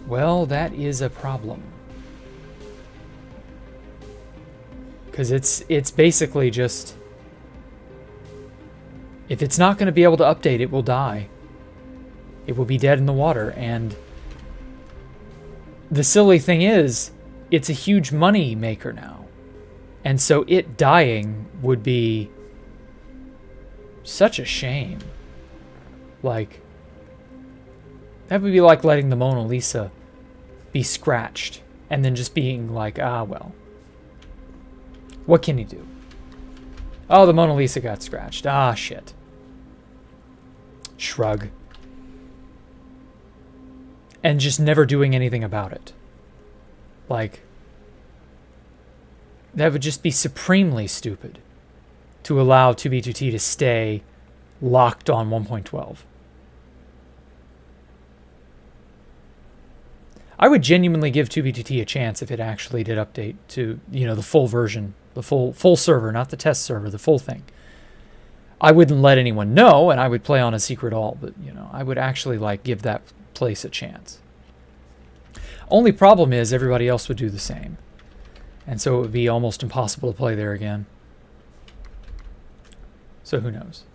Well, that is a problem. Because it's basically just... If it's not going to be able to update, it will die. It will be dead in the water. And the silly thing is, it's a huge money maker now. And so it dying would be such a shame. Like, that would be like letting the Mona Lisa be scratched and then just being like, ah, well, what can you do? Oh, the Mona Lisa got scratched. Ah, shit. Shrug. And just never doing anything about it. Like, that would just be supremely stupid to allow 2B2T to stay locked on 1.12. I would genuinely give 2B2T a chance if it actually did update to, you know, the full version, the full server, not the test server, the full thing. I wouldn't let anyone know, and I would play on a secret alt, but, you know, I would actually, like, give that place a chance. Only problem is everybody else would do the same. And so it would be almost impossible to play there again. So who knows?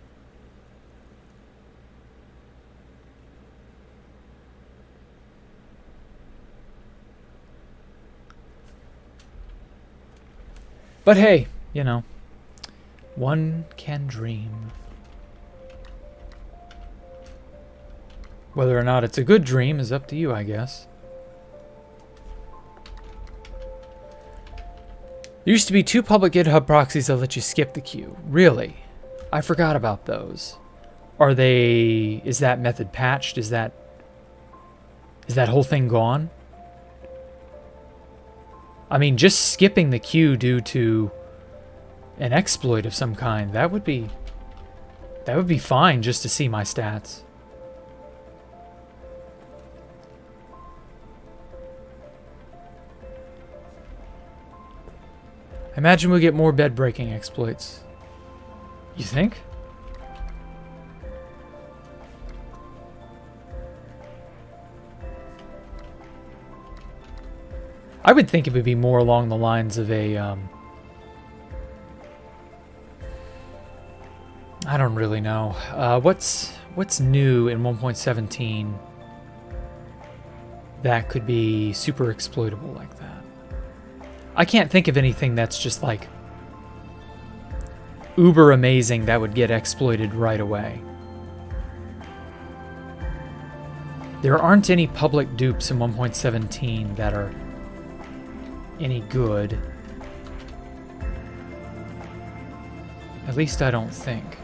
But hey, you know, one can dream. Whether or not it's a good dream is up to you, I guess. There used to be 2 public GitHub proxies that let you skip the queue. Really? I forgot about those. Are they... Is that method patched? Is that whole thing gone? I mean, just skipping the queue due to an exploit of some kind, that would be fine just to see my stats. I imagine we'll get more bed-breaking exploits. You think? I would think it would be more along the lines of a, I don't really know. What's new in 1.17 that could be super exploitable like that? I can't think of anything that's just like uber amazing that would get exploited right away. There aren't any public dupes in 1.17 that are any good. At least I don't think.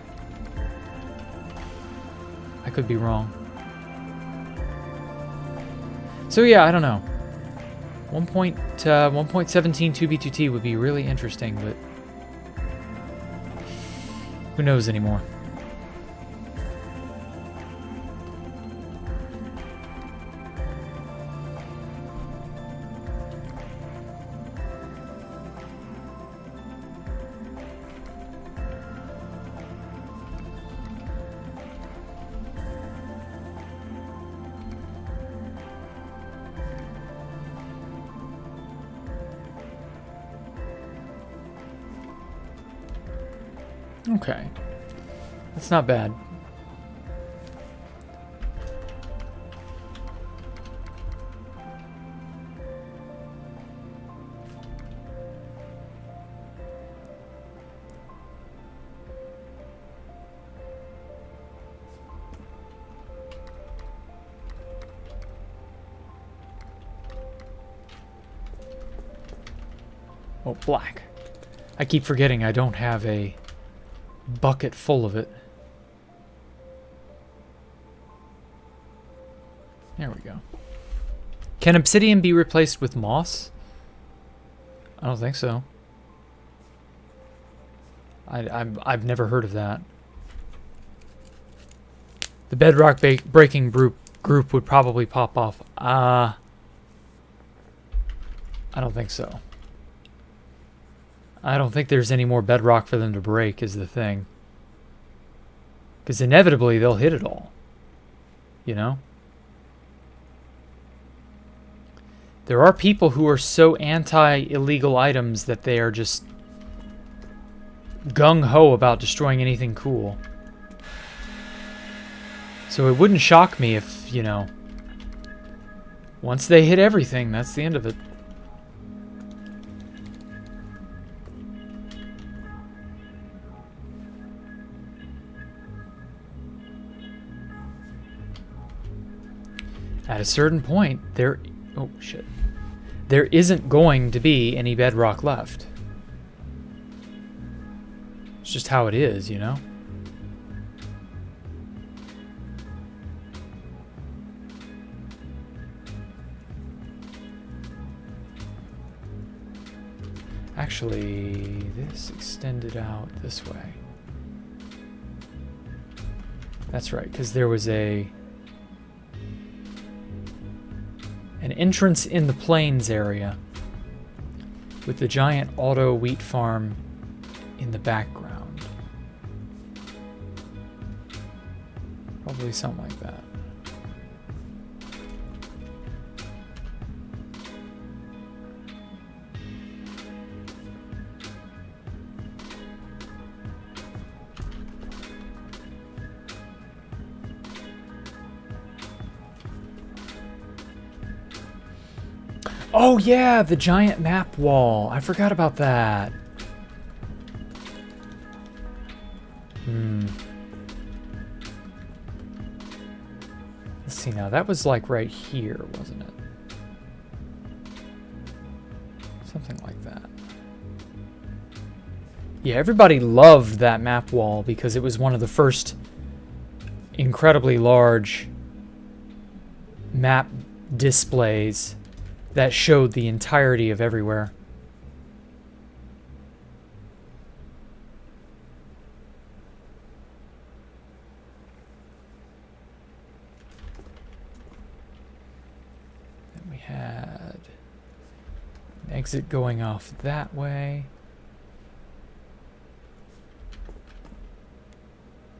I could be wrong. So yeah, I don't know. 1.17 2B2T would be really interesting, but who knows anymore. Okay. That's not bad. Oh, black. I keep forgetting I don't have a bucket full of it. There we go. Can obsidian be replaced with moss? I don't think so. I've never heard of that. The bedrock breaking group would probably pop off. I don't think so. I don't think there's any more bedrock for them to break is the thing. Because inevitably they'll hit it all. You know? There are people who are so anti-illegal items that they are just gung-ho about destroying anything cool. So it wouldn't shock me if, you know, once they hit everything, that's the end of it. At a certain point, oh shit. There isn't going to be any bedrock left. It's just how it is, you know? Actually, this extended out this way. That's right, because there was an entrance in the plains area with the giant auto wheat farm in the background. Probably something like that. Oh yeah, the giant map wall. I forgot about that. Let's see now. That was like right here, wasn't it? Something like that. Yeah, everybody loved that map wall because it was one of the first incredibly large map displays that showed the entirety of everywhere. Then we had an exit going off that way.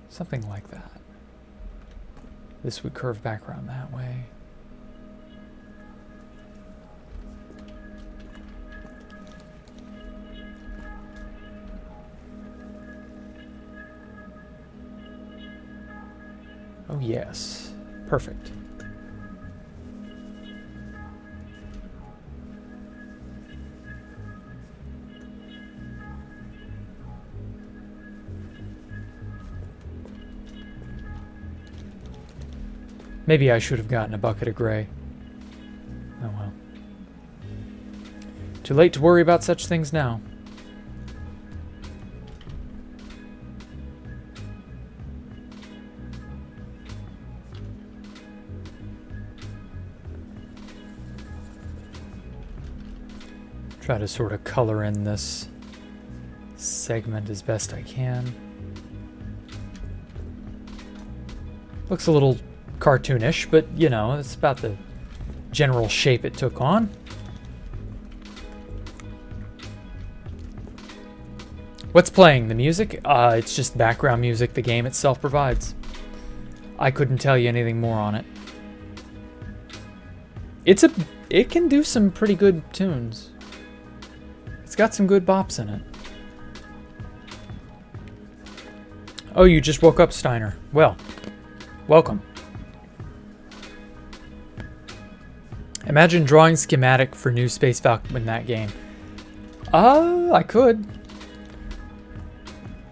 Something like that. This would curve back around that way. Oh yes, perfect. Maybe I should have gotten a bucket of gray. Oh well. Too late to worry about such things now. Try to sort of color in this segment as best I can. Looks a little cartoonish, but you know, it's about the general shape it took on. What's playing? The music? It's just background music the game itself provides. I couldn't tell you anything more on it. It can do some pretty good tunes. It's got some good bops in it. Oh, you just woke up, Steiner. Well, welcome. Imagine drawing schematic for new Space Falcon in that game. I could.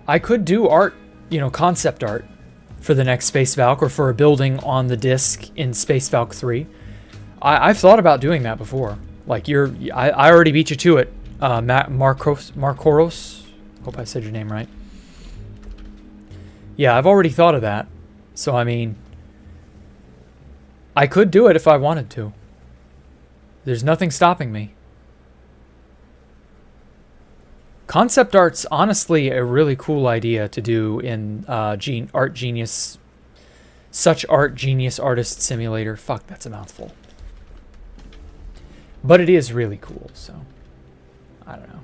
I could do art, you know, concept art for the next Space Valk or for a building on the disc in Space Valk 3. I've thought about doing that before. Like I already beat you to it. Marcoros. Hope I said your name right. Yeah, I've already thought of that. So, I mean, I could do it if I wanted to. There's nothing stopping me. Concept art's honestly a really cool idea to do in Art Genius. Such Art Genius Artist Simulator. Fuck, that's a mouthful. But it is really cool, so I don't know.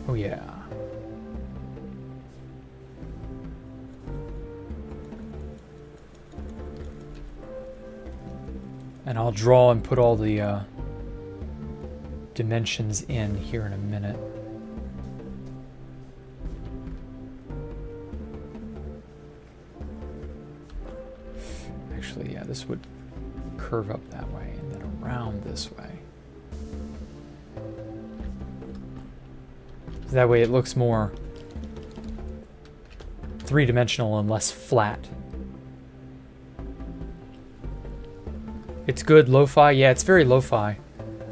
Oh yeah. And I'll draw and put all the dimensions in here in a minute. Actually, yeah, this would curve up that way and then around this way. That way it looks more three-dimensional and less flat. It's good lo-fi. Yeah, it's very lo-fi.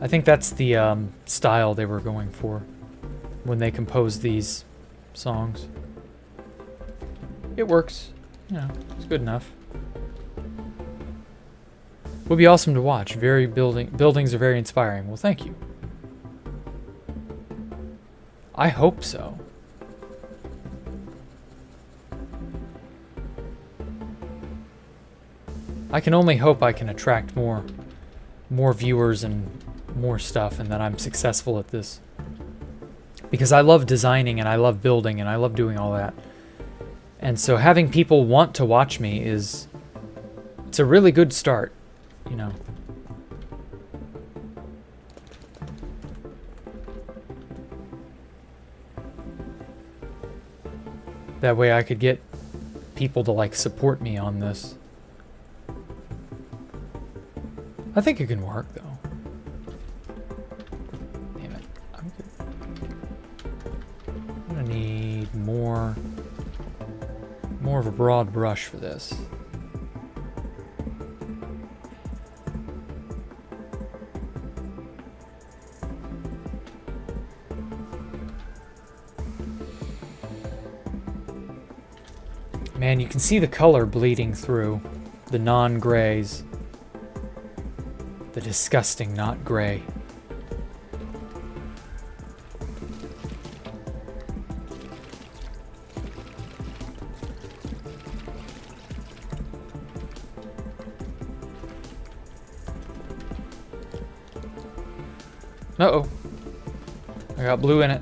I think that's the style they were going for when they composed these songs. It works. You know, it's good enough. Would be awesome to watch. Buildings are very inspiring. Well, thank you. I hope so. I can only hope I can attract more viewers and more stuff, and that I'm successful at this. Because I love designing and I love building and I love doing all that. And so having people want to watch me it's a really good start, you know. That way I could get people to like support me on this. I think it can work though. Damn it. I'm gonna need more of a broad brush for this. Man, you can see the color bleeding through the non-grays. The disgusting not gray. Uh-oh. I got blue in it.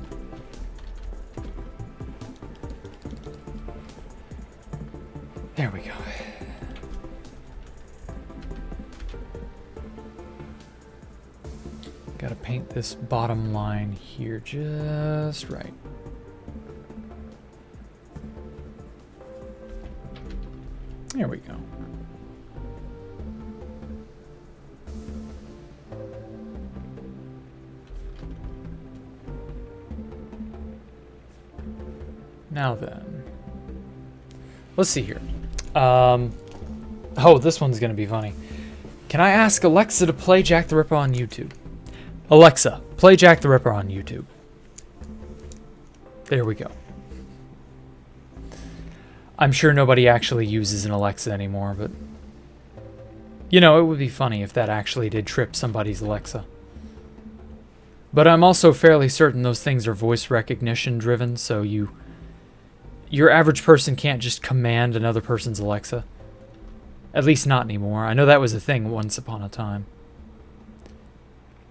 There we go. Gotta paint this bottom line here just right. There we go. Now then, let's see here. Oh, this one's gonna be funny. Can I ask Alexa to play Jack the Ripper on YouTube? Alexa, play Jack the Ripper on YouTube. There we go. I'm sure nobody actually uses an Alexa anymore, but you know, it would be funny if that actually did trip somebody's Alexa. But I'm also fairly certain those things are voice recognition driven, so your average person can't just command another person's Alexa. At least not anymore. I know that was a thing once upon a time.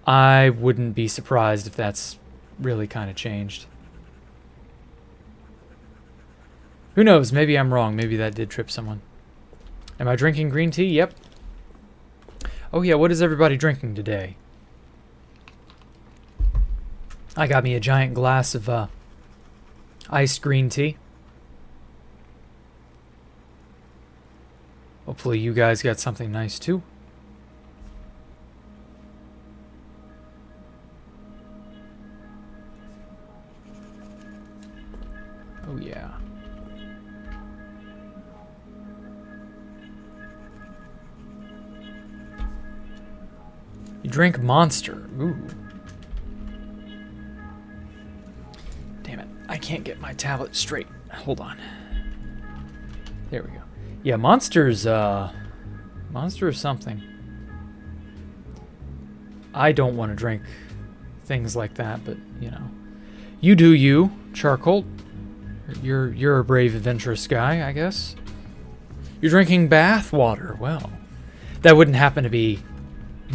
I wouldn't be surprised if that's really kind of changed. Who knows? Maybe I'm wrong. Maybe that did trip someone. Am I drinking green tea? Yep. Oh yeah, what is everybody drinking today? I got me a giant glass of iced green tea. Hopefully you guys got something nice too. Drink monster. Ooh. Damn it. I can't get my tablet straight. Hold on. There we go. Yeah, monster's monster is something. I don't want to drink things like that, but you know. You do you, Charcoal. You're a brave, adventurous guy, I guess. You're drinking bath water. Well, that wouldn't happen to be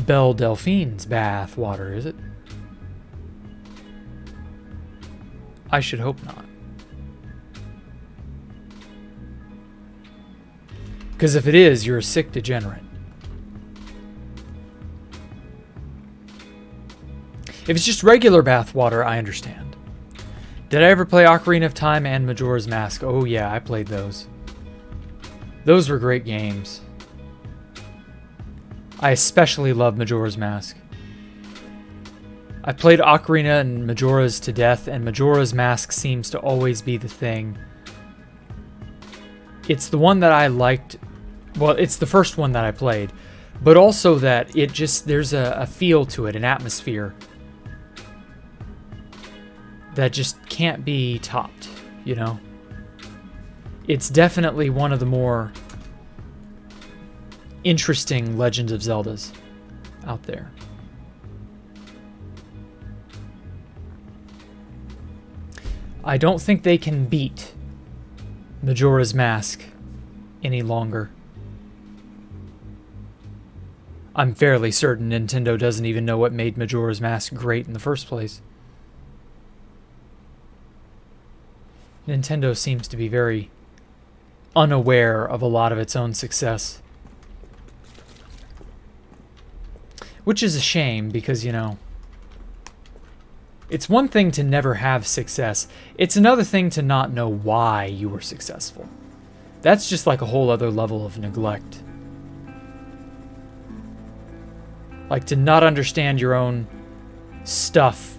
Belle Delphine's bath water, is it? I should hope not. Because if it is, you're a sick degenerate. If it's just regular bath water, I understand. Did I ever play Ocarina of Time and Majora's Mask? Oh yeah, I played those. Those were great games. I especially love Majora's Mask. I played Ocarina and Majora's to death, and Majora's Mask seems to always be the thing. It's the one that I liked. Well, it's the first one that I played, but also that it just, there's a feel to it, an atmosphere that just can't be topped, you know? It's definitely one of the more interesting Legend of Zeldas out there. I don't think they can beat Majora's Mask any longer. I'm fairly certain Nintendo doesn't even know what made Majora's Mask great in the first place. Nintendo seems to be very unaware of a lot of its own success. Which is a shame because, you know, it's one thing to never have success. It's another thing to not know why you were successful. That's just like a whole other level of neglect. Like to not understand your own stuff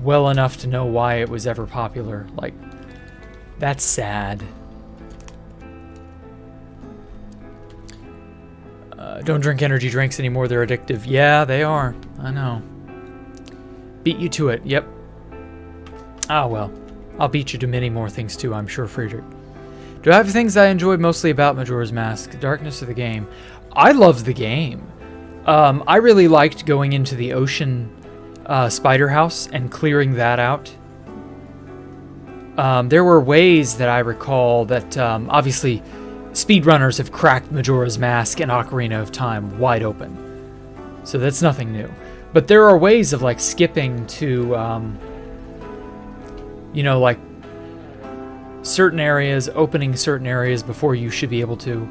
well enough to know why it was ever popular. Like, that's sad. Don't drink energy drinks anymore, they're addictive. Yeah, they are. I know. Beat you to it, yep. Ah, well. I'll beat you to many more things too, I'm sure, Friedrich. Do I have things I enjoyed mostly about Majora's Mask? Darkness of the game. I loved the game. I really liked going into the ocean spider house and clearing that out. There were ways that I recall that, obviously, speedrunners have cracked Majora's Mask and Ocarina of Time wide open. So that's nothing new. But there are ways of, like, skipping to, you know, like, certain areas, opening certain areas before you should be able to.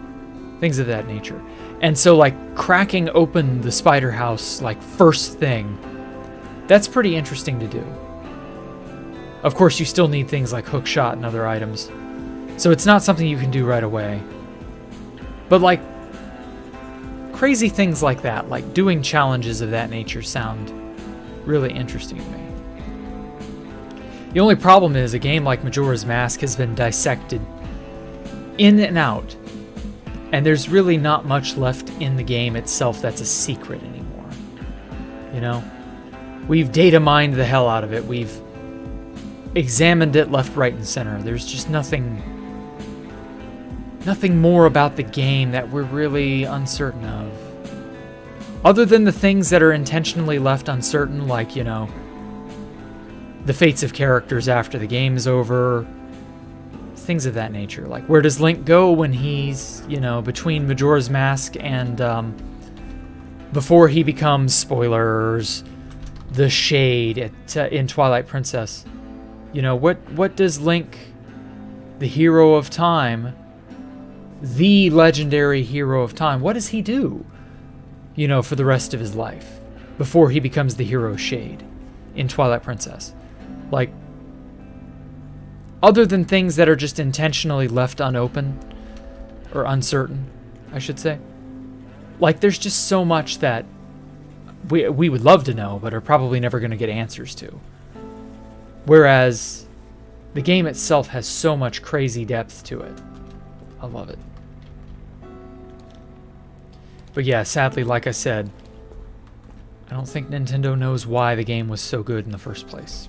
Things of that nature. And so, like, cracking open the spider house, like, first thing, that's pretty interesting to do. Of course, you still need things like hook shot and other items. So it's not something you can do right away. But, like, crazy things like that, like doing challenges of that nature, sound really interesting to me. The only problem is a game like Majora's Mask has been dissected in and out. And there's really not much left in the game itself that's a secret anymore. You know? We've data mined the hell out of it. We've examined it left, right, and center. There's just nothing more about the game that we're really uncertain of. Other than the things that are intentionally left uncertain, like, you know, the fates of characters after the game's over, things of that nature. Like, where does Link go when he's, you know, between Majora's Mask and before he becomes, spoilers, the Shade in Twilight Princess? You know, what does Link, the hero of time, the legendary hero of time, what does he do, you know, for the rest of his life before he becomes the hero Shade in Twilight Princess? Like, other than things that are just intentionally left unopened, or uncertain, I should say. Like, there's just so much that we would love to know, but are probably never going to get answers to. Whereas the game itself has so much crazy depth to it. I love it. But yeah, sadly, like I said, I don't think Nintendo knows why the game was so good in the first place.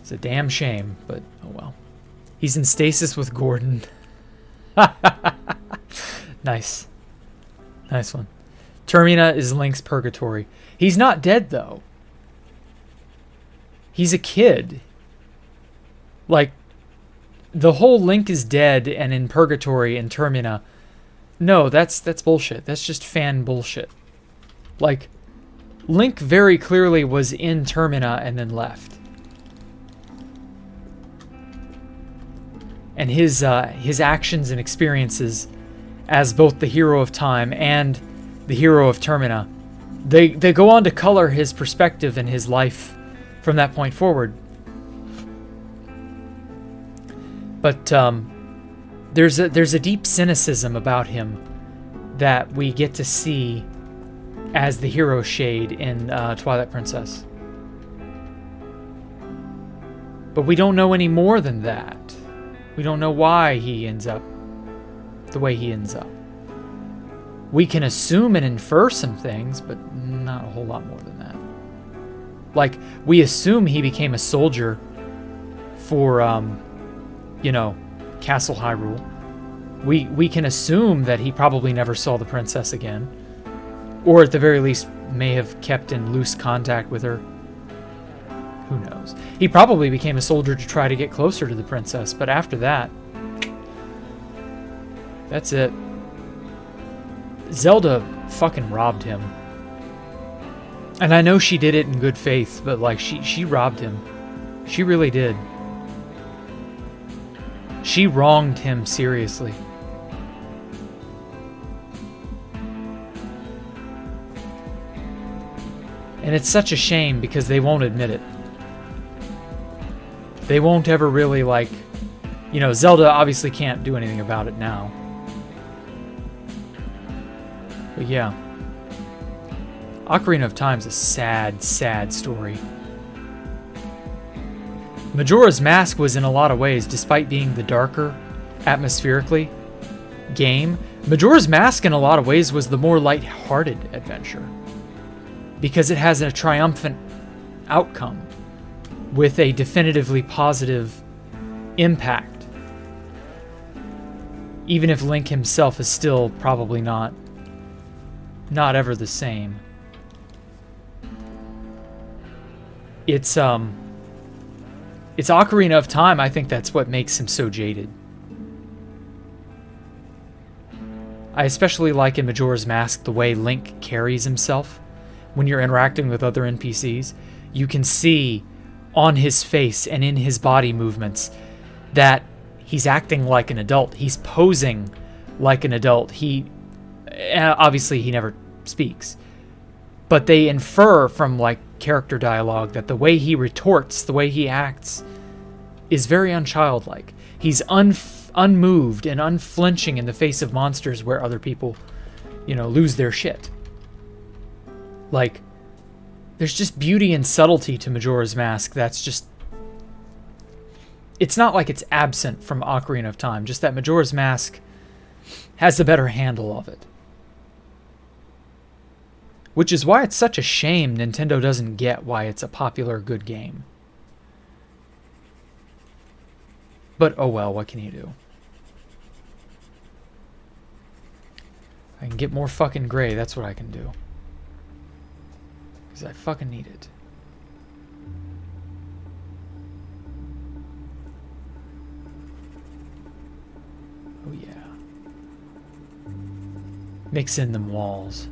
It's a damn shame, but oh well. He's in stasis with Gordon. Nice. Nice one. Termina is Link's purgatory. He's not dead, though. He's a kid. Like, the whole Link is dead and in purgatory in Termina. No, that's bullshit. That's just fan bullshit. Like, Link very clearly was in Termina and then left. And his actions and experiences as both the hero of time and the hero of Termina, they go on to color his perspective and his life from that point forward. But there's a deep cynicism about him that we get to see as the hero shade in Twilight Princess. But we don't know any more than that. We don't know why he ends up the way he ends up. We can assume and infer some things, but not a whole lot more than that. Like, we assume he became a soldier for, you know, Castle Hyrule. We can assume that he probably never saw the princess again. Or at the very least, may have kept in loose contact with her. Who knows? He probably became a soldier to try to get closer to the princess, but after that, that's it. Zelda fucking robbed him. And I know she did it in good faith, but like she robbed him. She really did. She wronged him seriously. And it's such a shame because they won't admit it. They won't ever really, like... You know, Zelda obviously can't do anything about it now. But yeah. Ocarina of Time is a sad, sad story. Majora's Mask was in a lot of ways, despite being the darker, atmospherically, game, Majora's Mask in a lot of ways was the more light-hearted adventure. Because it has a triumphant outcome with a definitively positive impact. Even if Link himself is still probably not ever the same. It's Ocarina of Time, I think that's what makes him so jaded. I especially like in Majora's Mask the way Link carries himself. When you're interacting with other NPCs, you can see on his face and in his body movements that he's acting like an adult. He's posing like an adult. Obviously he never speaks, but they infer from like character dialogue that the way he retorts, the way he acts, is very unchildlike. He's unmoved and unflinching in the face of monsters where other people, you know, lose their shit. Like, there's just beauty and subtlety to Majora's Mask that's just... It's not like it's absent from Ocarina of Time, just that Majora's Mask has a better handle of it. Which is why it's such a shame Nintendo doesn't get why it's a popular, good game. But oh well, what can you do? I can get more fucking gray, that's what I can do. Because I fucking need it. Oh yeah. Mix in them walls.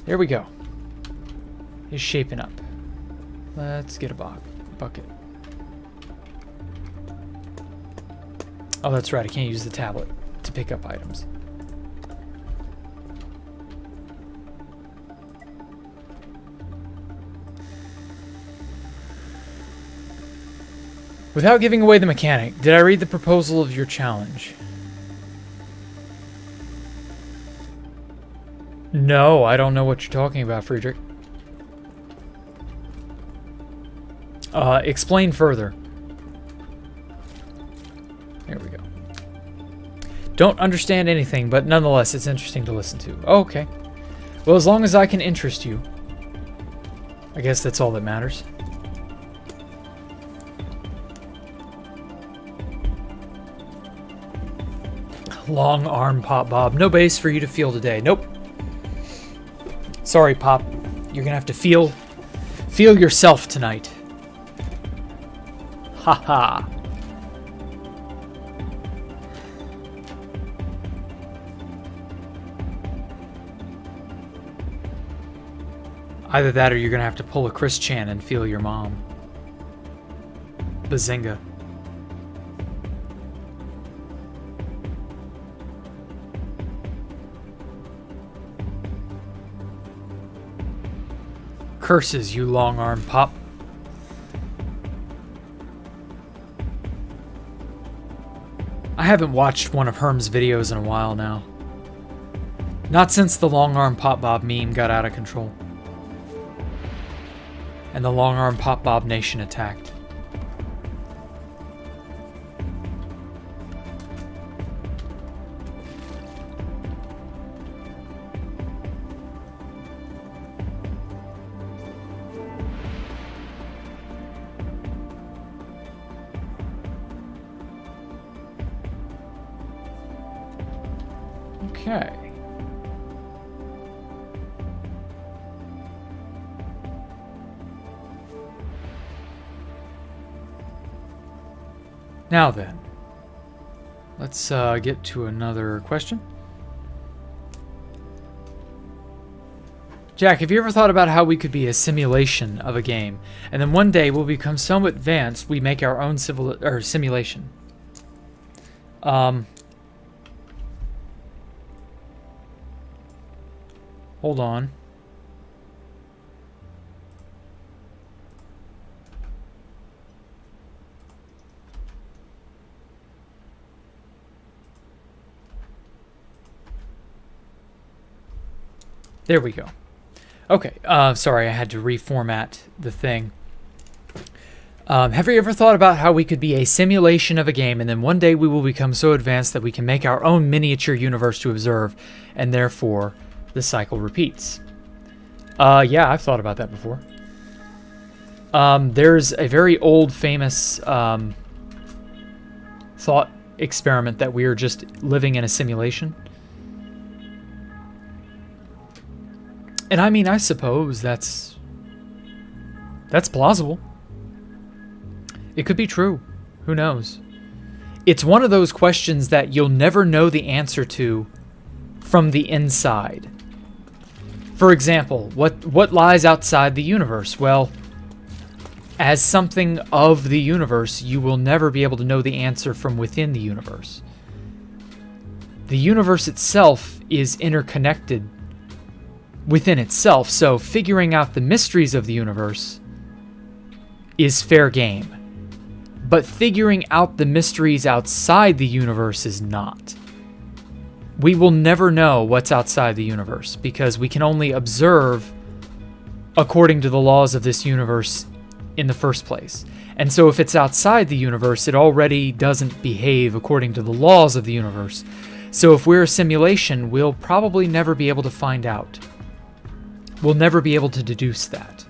There we go. It's shaping up. Let's get a bucket. Oh, that's right. I can't use the tablet to pick up items. Without giving away the mechanic, did I read the proposal of your challenge? No, I don't know what you're talking about, Friedrich. Explain further. There we go. Don't understand anything, but nonetheless, it's interesting to listen to. Oh, okay. Well, as long as I can interest you, I guess that's all that matters. Long arm, Pop Bob. No bass for you to feel today. Nope. Sorry, Pop. You're gonna have to feel yourself tonight. Haha. Either that or you're gonna have to pull a Chris Chan and feel your mom. Bazinga. Curses, you long arm Pop. I haven't watched one of Herm's videos in a while now. Not since the long arm Pop Bob meme got out of control. And the long arm Pop Bob Nation attacked. Okay. Now then, let's get to another question. Jack, have you ever thought about how we could be a simulation of a game, and then one day we'll become so advanced we make our own simulation? Hold on. There we go. Okay, sorry, I had to reformat the thing. Have you ever thought about how we could be a simulation of a game, and then one day we will become so advanced that we can make our own miniature universe to observe, and therefore the cycle repeats? Yeah, I've thought about that before. There's a very old, famous thought experiment that we are just living in a simulation. And I mean, I suppose that's plausible. It could be true. Who knows? It's one of those questions that you'll never know the answer to from the inside. For example, what lies outside the universe? Well, as something of the universe, you will never be able to know the answer from within the universe. The universe itself is interconnected within itself, so figuring out the mysteries of the universe is fair game. But figuring out the mysteries outside the universe is not. We will never know what's outside the universe because we can only observe according to the laws of this universe in the first place. And so if it's outside the universe, it already doesn't behave according to the laws of the universe. So if we're a simulation, we'll probably never be able to find out. We'll never be able to deduce that.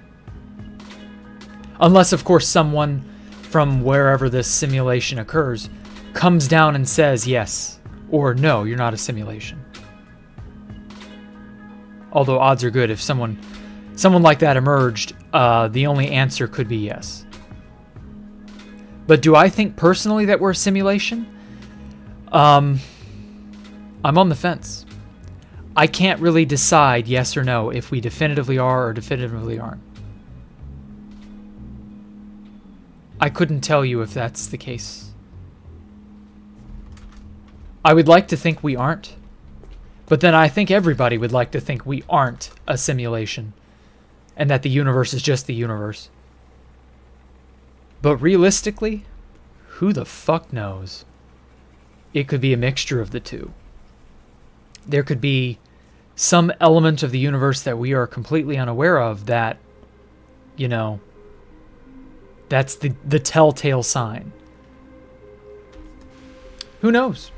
Unless, of course, someone from wherever this simulation occurs comes down and says yes or no, you're not a simulation. Although odds are good if someone like that emerged, the only answer could be yes. But do I think personally that we're a simulation? I'm on the fence. I can't really decide yes or no if we definitively are or definitively aren't. I couldn't tell you if that's the case. I would like to think we aren't, but then I think everybody would like to think we aren't a simulation and that the universe is just the universe. But realistically, who the fuck knows? It could be a mixture of the two. There could be some element of the universe that we are completely unaware of that, you know, that's the telltale sign. Who knows?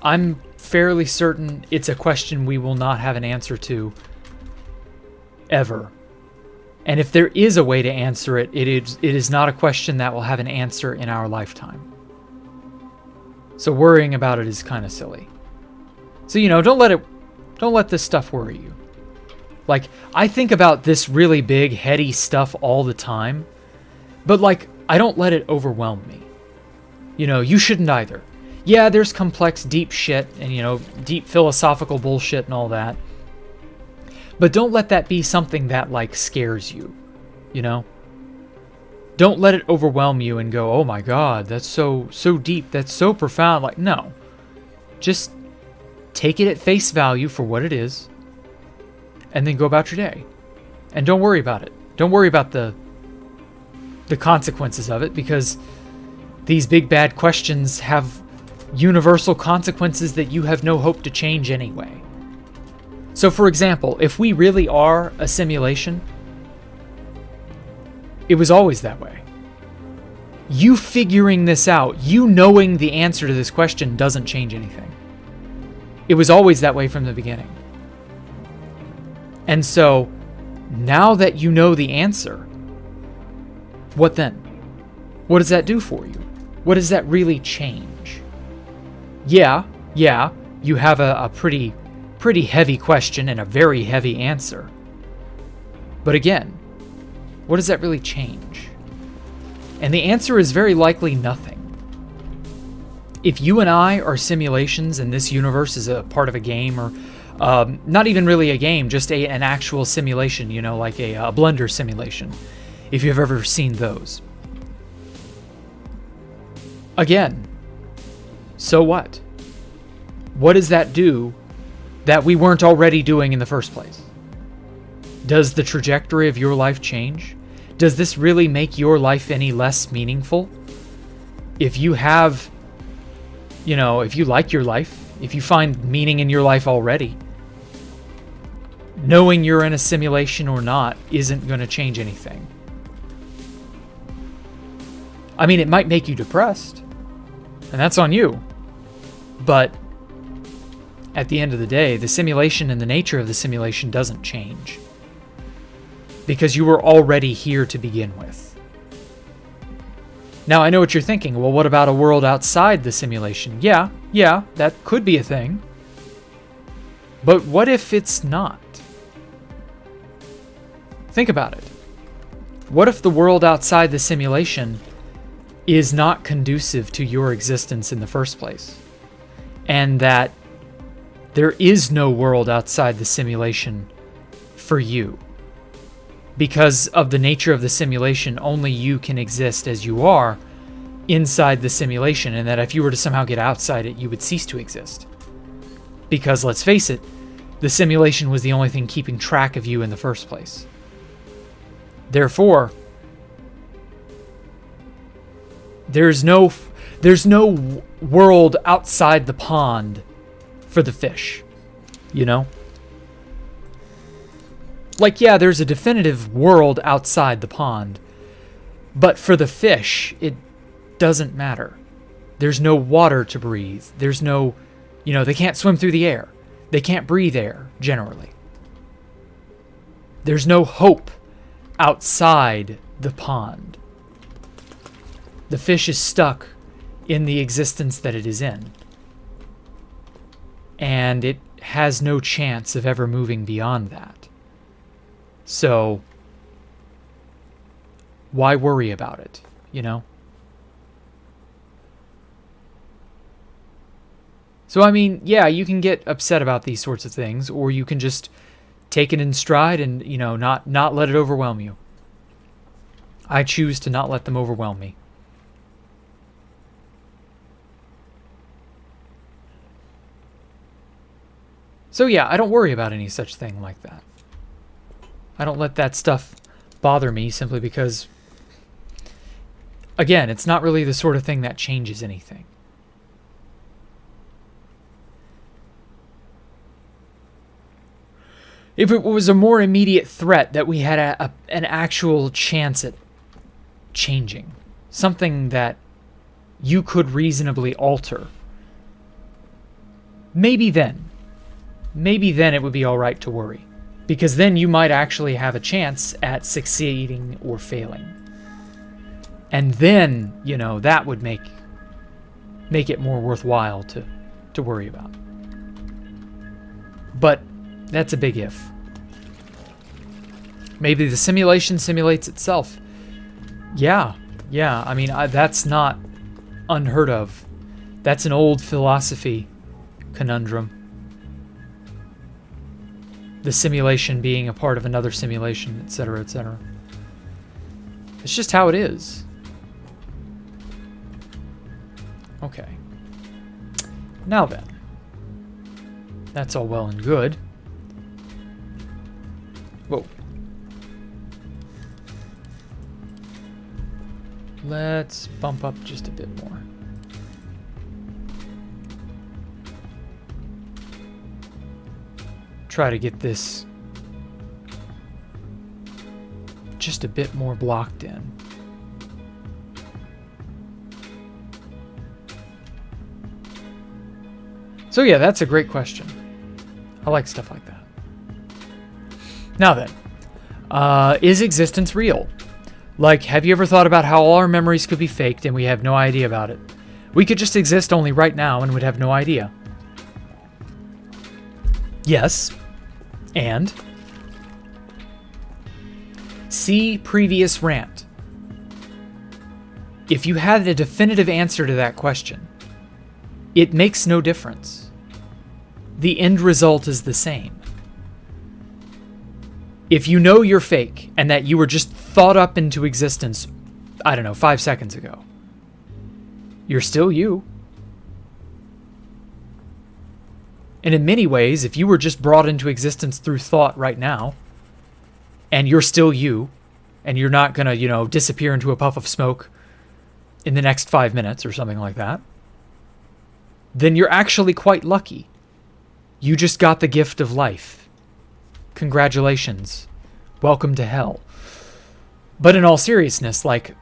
I'm fairly certain it's a question we will not have an answer to ever. And if there is a way to answer it, it is not a question that will have an answer in our lifetime. So worrying about it is kind of silly. So, don't let this stuff worry you. Like, I think about this really big, heady stuff all the time, but like, I don't let it overwhelm me. You shouldn't either. Yeah, there's complex, deep shit and, deep philosophical bullshit and all that. But don't let that be something that, like, scares you, Don't let it overwhelm you and go, oh my God, that's so deep, that's so profound. Like, no. Just take it at face value for what it is, and then go about your day. And don't worry about it. Don't worry about the consequences of it, because these big bad questions have universal consequences that you have no hope to change anyway. So for example, if we really are a simulation, it was always that way. You figuring this out, you knowing the answer to this question doesn't change anything. It was always that way from the beginning. And so, now that you know the answer, what then? What does that do for you? What does that really change? Yeah, you have a pretty heavy question and a very heavy answer. But again, what does that really change? And the answer is very likely nothing. If you and I are simulations and this universe is a part of a game, or not even really a game, just an actual simulation, like a Blender simulation, if you've ever seen those. Again, so what? What does that do that we weren't already doing in the first place? Does the trajectory of your life change? Does this really make your life any less meaningful? If you have, if you like your life, if you find meaning in your life already, knowing you're in a simulation or not isn't going to change anything. I mean, it might make you depressed, and that's on you. But at the end of the day, the simulation and the nature of the simulation doesn't change, because you were already here to begin with. Now, I know what you're thinking. Well, what about a world outside the simulation? Yeah, that could be a thing. But what if it's not? Think about it. What if the world outside the simulation is not conducive to your existence in the first place? And that there is no world outside the simulation for you. Because of the nature of the simulation, only you can exist as you are inside the simulation, and that if you were to somehow get outside it, you would cease to exist. Because, let's face it, the simulation was the only thing keeping track of you in the first place. Therefore, there's no world outside the pond for the fish, Like, yeah, there's a definitive world outside the pond, but for the fish, it doesn't matter. There's no water to breathe. There's no, they can't swim through the air. They can't breathe air, generally. There's no hope outside the pond. The fish is stuck in the existence that it is in. And it has no chance of ever moving beyond that. So, why worry about it, So, I mean, yeah, you can get upset about these sorts of things, or you can just take it in stride and, not let it overwhelm you. I choose to not let them overwhelm me. So, yeah, I don't worry about any such thing like that. I don't let that stuff bother me simply because, again, it's not really the sort of thing that changes anything. If it was a more immediate threat that we had an actual chance at changing, something that you could reasonably alter, maybe then it would be all right to worry. Because then you might actually have a chance at succeeding or failing. And then, you know, that would make it more worthwhile to worry about. But that's a big if. Maybe the simulation simulates itself. Yeah. I mean, that's not unheard of. That's an old philosophy conundrum. The simulation being a part of another simulation, etc., etc. It's just how it is. Okay. Now then. That's all well and good. Whoa. Let's bump up just a bit more. Try to get this just a bit more blocked in. So yeah, that's a great question. I like stuff like that. Now then, is existence real? Like, have you ever thought about how all our memories could be faked and we have no idea about it? We could just exist only right now and would have no idea. Yes. And? See previous rant. If you had a definitive answer to that question, it makes no difference. The end result is the same. If you know you're fake and that you were just thought up into existence, I don't know, 5 seconds ago, you're still you. And in many ways, if you were just brought into existence through thought right now, and you're still you, and you're not going to, you know, disappear into a puff of smoke in the next 5 minutes or something like that, then you're actually quite lucky. You just got the gift of life. Congratulations. Welcome to hell. But in all seriousness, like,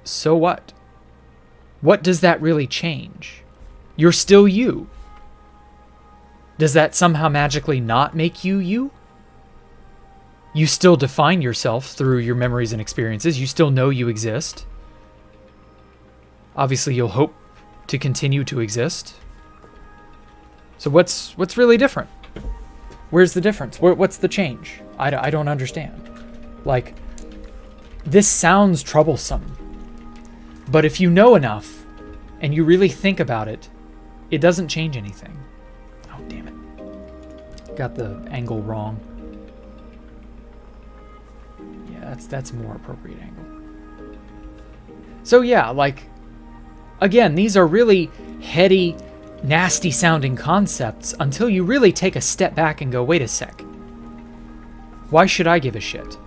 so what? What does that really change? You're still you. Does that somehow magically not make you you? You still define yourself through your memories and experiences. You still know you exist. Obviously, you'll hope to continue to exist. So what's really different? Where's the difference? What's the change? I don't understand. Like, this sounds troublesome. But if you know enough, and you really think about it, it doesn't change anything. Oh, damn it. Got the angle wrong. Yeah, that's a more appropriate angle. So yeah, like, again, these are really heady, nasty sounding concepts until you really take a step back and go, wait a sec. Why should I give a shit?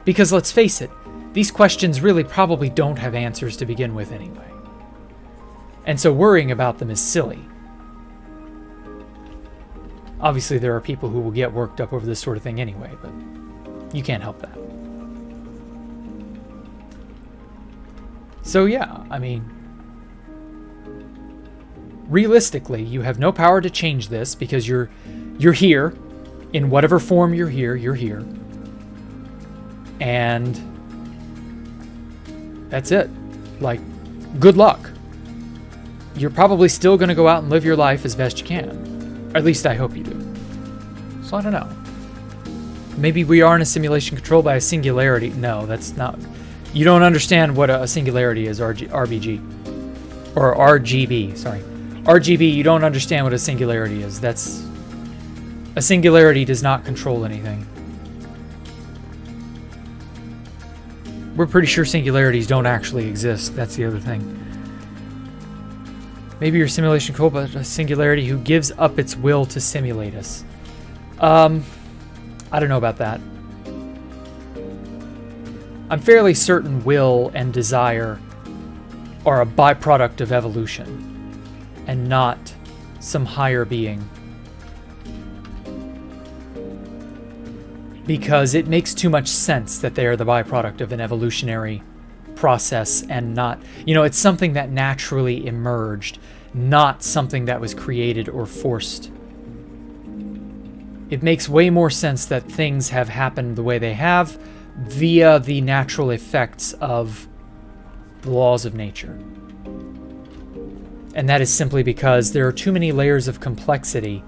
Because let's face it, these questions really probably don't have answers to begin with anyway. And so worrying about them is silly. Obviously there are people who will get worked up over this sort of thing anyway, but you can't help that. So yeah, I mean, realistically, you have no power to change this because you're here. In whatever form you're here. And that's it. Like, good luck. You're probably still going to go out and live your life as best you can. Or at least I hope you do. So I don't know. Maybe we are in a simulation controlled by a singularity. No, that's not. You don't understand what a singularity is, RBG. Or RGB, sorry. RGB, you don't understand what a singularity is. A singularity does not control anything. We're pretty sure singularities don't actually exist. That's the other thing. Maybe your simulation controlled by a singularity who gives up its will to simulate us. I don't know about that. I'm fairly certain will and desire are a byproduct of evolution and not some higher being. Because it makes too much sense that they are the byproduct of an evolutionary process and not, it's something that naturally emerged, not something that was created or forced. It makes way more sense that things have happened the way they have via the natural effects of the laws of nature. And that is simply because there are too many layers of complexity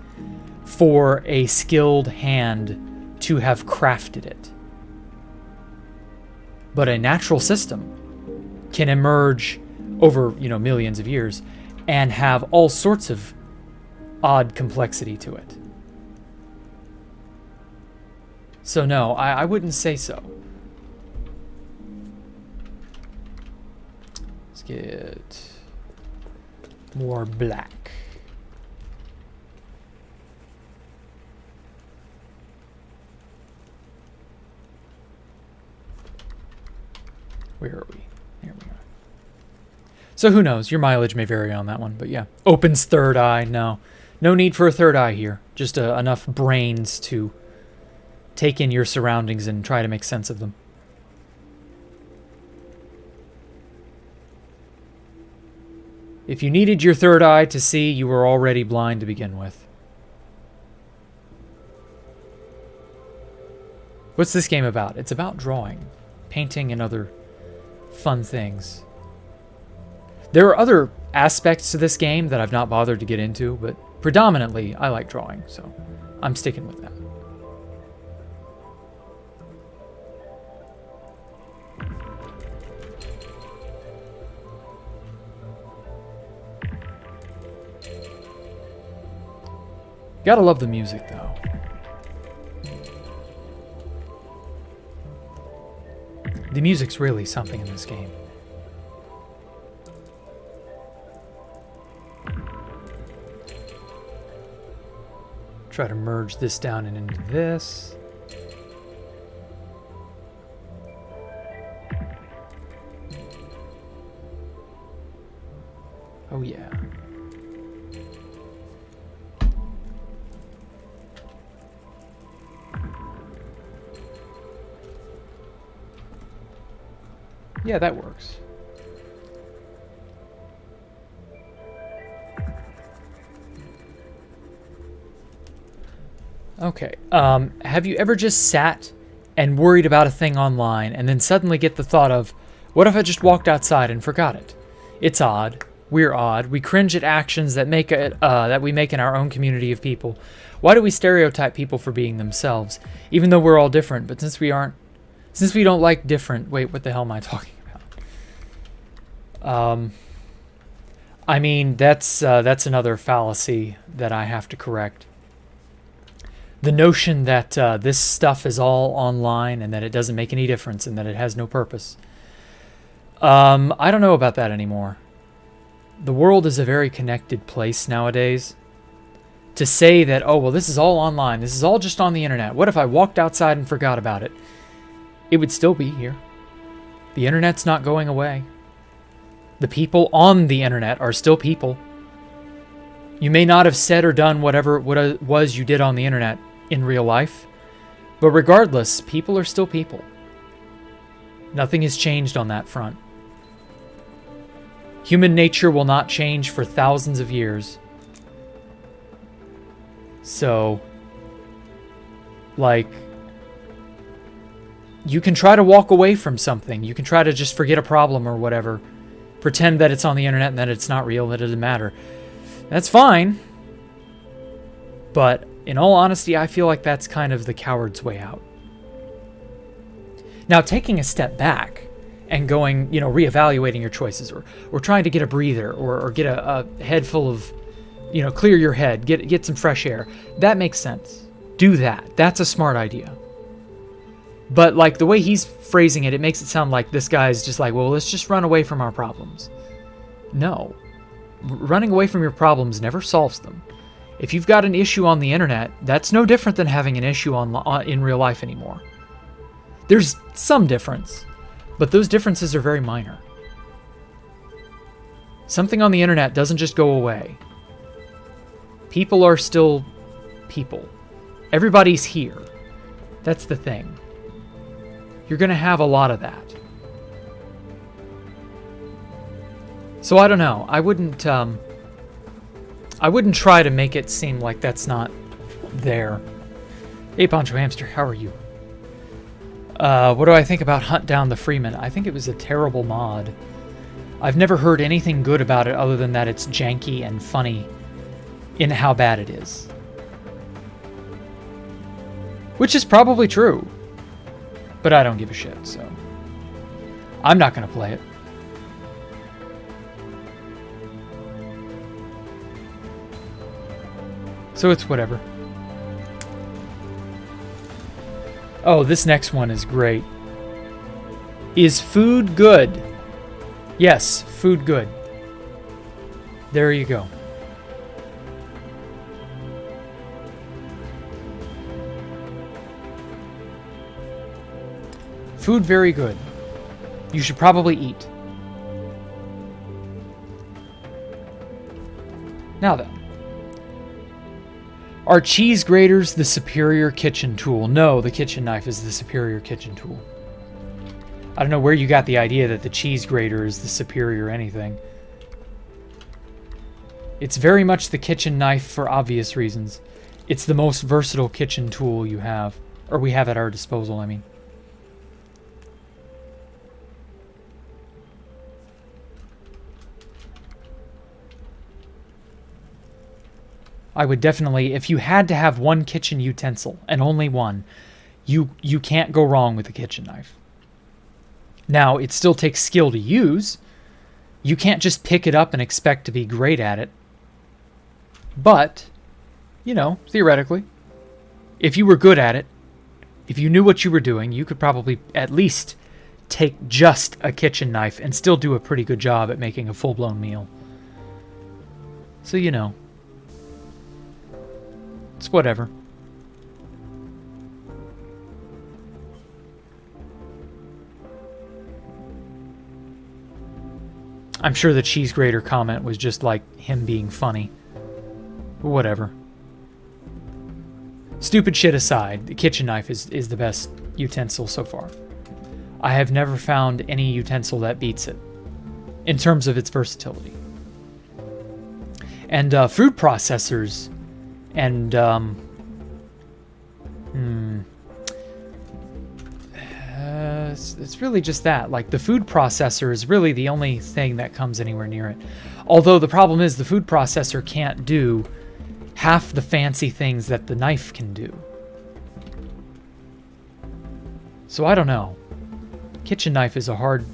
for a skilled hand to have crafted it. But a natural system can emerge over, millions of years and have all sorts of odd complexity to it. So no, I wouldn't say so. Let's get more black. Where are we? Here we are. So who knows? Your mileage may vary on that one, but yeah. Opens third eye. No need for a third eye here. Just enough brains to take in your surroundings and try to make sense of them. If you needed your third eye to see, you were already blind to begin with. What's this game about? It's about drawing, painting, and other fun things. There are other aspects to this game that I've not bothered to get into, but predominantly I like drawing, so I'm sticking with that. Gotta love the music, though. The music's really something in this game. Try to merge this down and into this. Oh yeah. Yeah, that works. Okay. Have you ever just sat and worried about a thing online and then suddenly get the thought of, what if I just walked outside and forgot it? It's odd. We're odd. We cringe at actions that we make in our own community of people. Why do we stereotype people for being themselves, even though we're all different? But since we don't like different, wait, what the hell am I talking about? I mean, that's another fallacy that I have to correct. The notion that this stuff is all online and that it doesn't make any difference and that it has no purpose. I don't know about that anymore. The world is a very connected place nowadays. To say that, oh, well, this is all online, this is all just on the internet. What if I walked outside and forgot about it? It would still be here. The internet's not going away. The people on the internet are still people. You may not have said or done whatever it was you did on the internet in real life, but regardless, people are still people. Nothing has changed on that front. Human nature will not change for thousands of years. So, like, you can try to walk away from something. You can try to just forget a problem or whatever. Pretend that it's on the internet and that it's not real, that it doesn't matter. That's fine. But in all honesty, I feel like that's kind of the coward's way out. Now, taking a step back and going, reevaluating your choices or trying to get a breather or get a head full of, clear your head, get some fresh air. That makes sense. Do that. That's a smart idea. But like the way he's phrasing it, it makes it sound like this guy's just like, well, let's just run away from our problems. No. Running away from your problems never solves them. If you've got an issue on the internet, that's no different than having an issue in real life anymore. There's some difference, but those differences are very minor. Something on the internet doesn't just go away. People are still people. Everybody's here. That's the thing. You're going to have a lot of that. So I don't know. I wouldn't try to make it seem like that's not there. Hey, Poncho Hamster, how are you? What do I think about Hunt Down the Freeman? I think it was a terrible mod. I've never heard anything good about it other than that it's janky and funny in how bad it is. Which is probably true. But I don't give a shit, so I'm not going to play it. So it's whatever. Oh, this next one is great. Is food good? Yes, food good. There you go. Food very good. You should probably eat. Now then. Are cheese graters the superior kitchen tool? No, the kitchen knife is the superior kitchen tool. I don't know where you got the idea that the cheese grater is the superior anything. It's very much the kitchen knife for obvious reasons. It's the most versatile kitchen tool you have. Or we have at our disposal, I mean. I would definitely, if you had to have one kitchen utensil, and only one, you can't go wrong with a kitchen knife. Now, it still takes skill to use. You can't just pick it up and expect to be great at it. But, you know, theoretically, if you were good at it, if you knew what you were doing, you could probably at least take just a kitchen knife and still do a pretty good job at making a full-blown meal. So, you know. It's whatever. I'm sure the cheese grater comment was just like him being funny. But whatever. Stupid shit aside, the kitchen knife is the best utensil so far. I have never found any utensil that beats it in terms of its versatility. And food processors and it's really just that. Like, the food processor is really the only thing that comes anywhere near it. Although the problem is the food processor can't do half the fancy things that the knife can do. So I don't know. Kitchen knife is a hard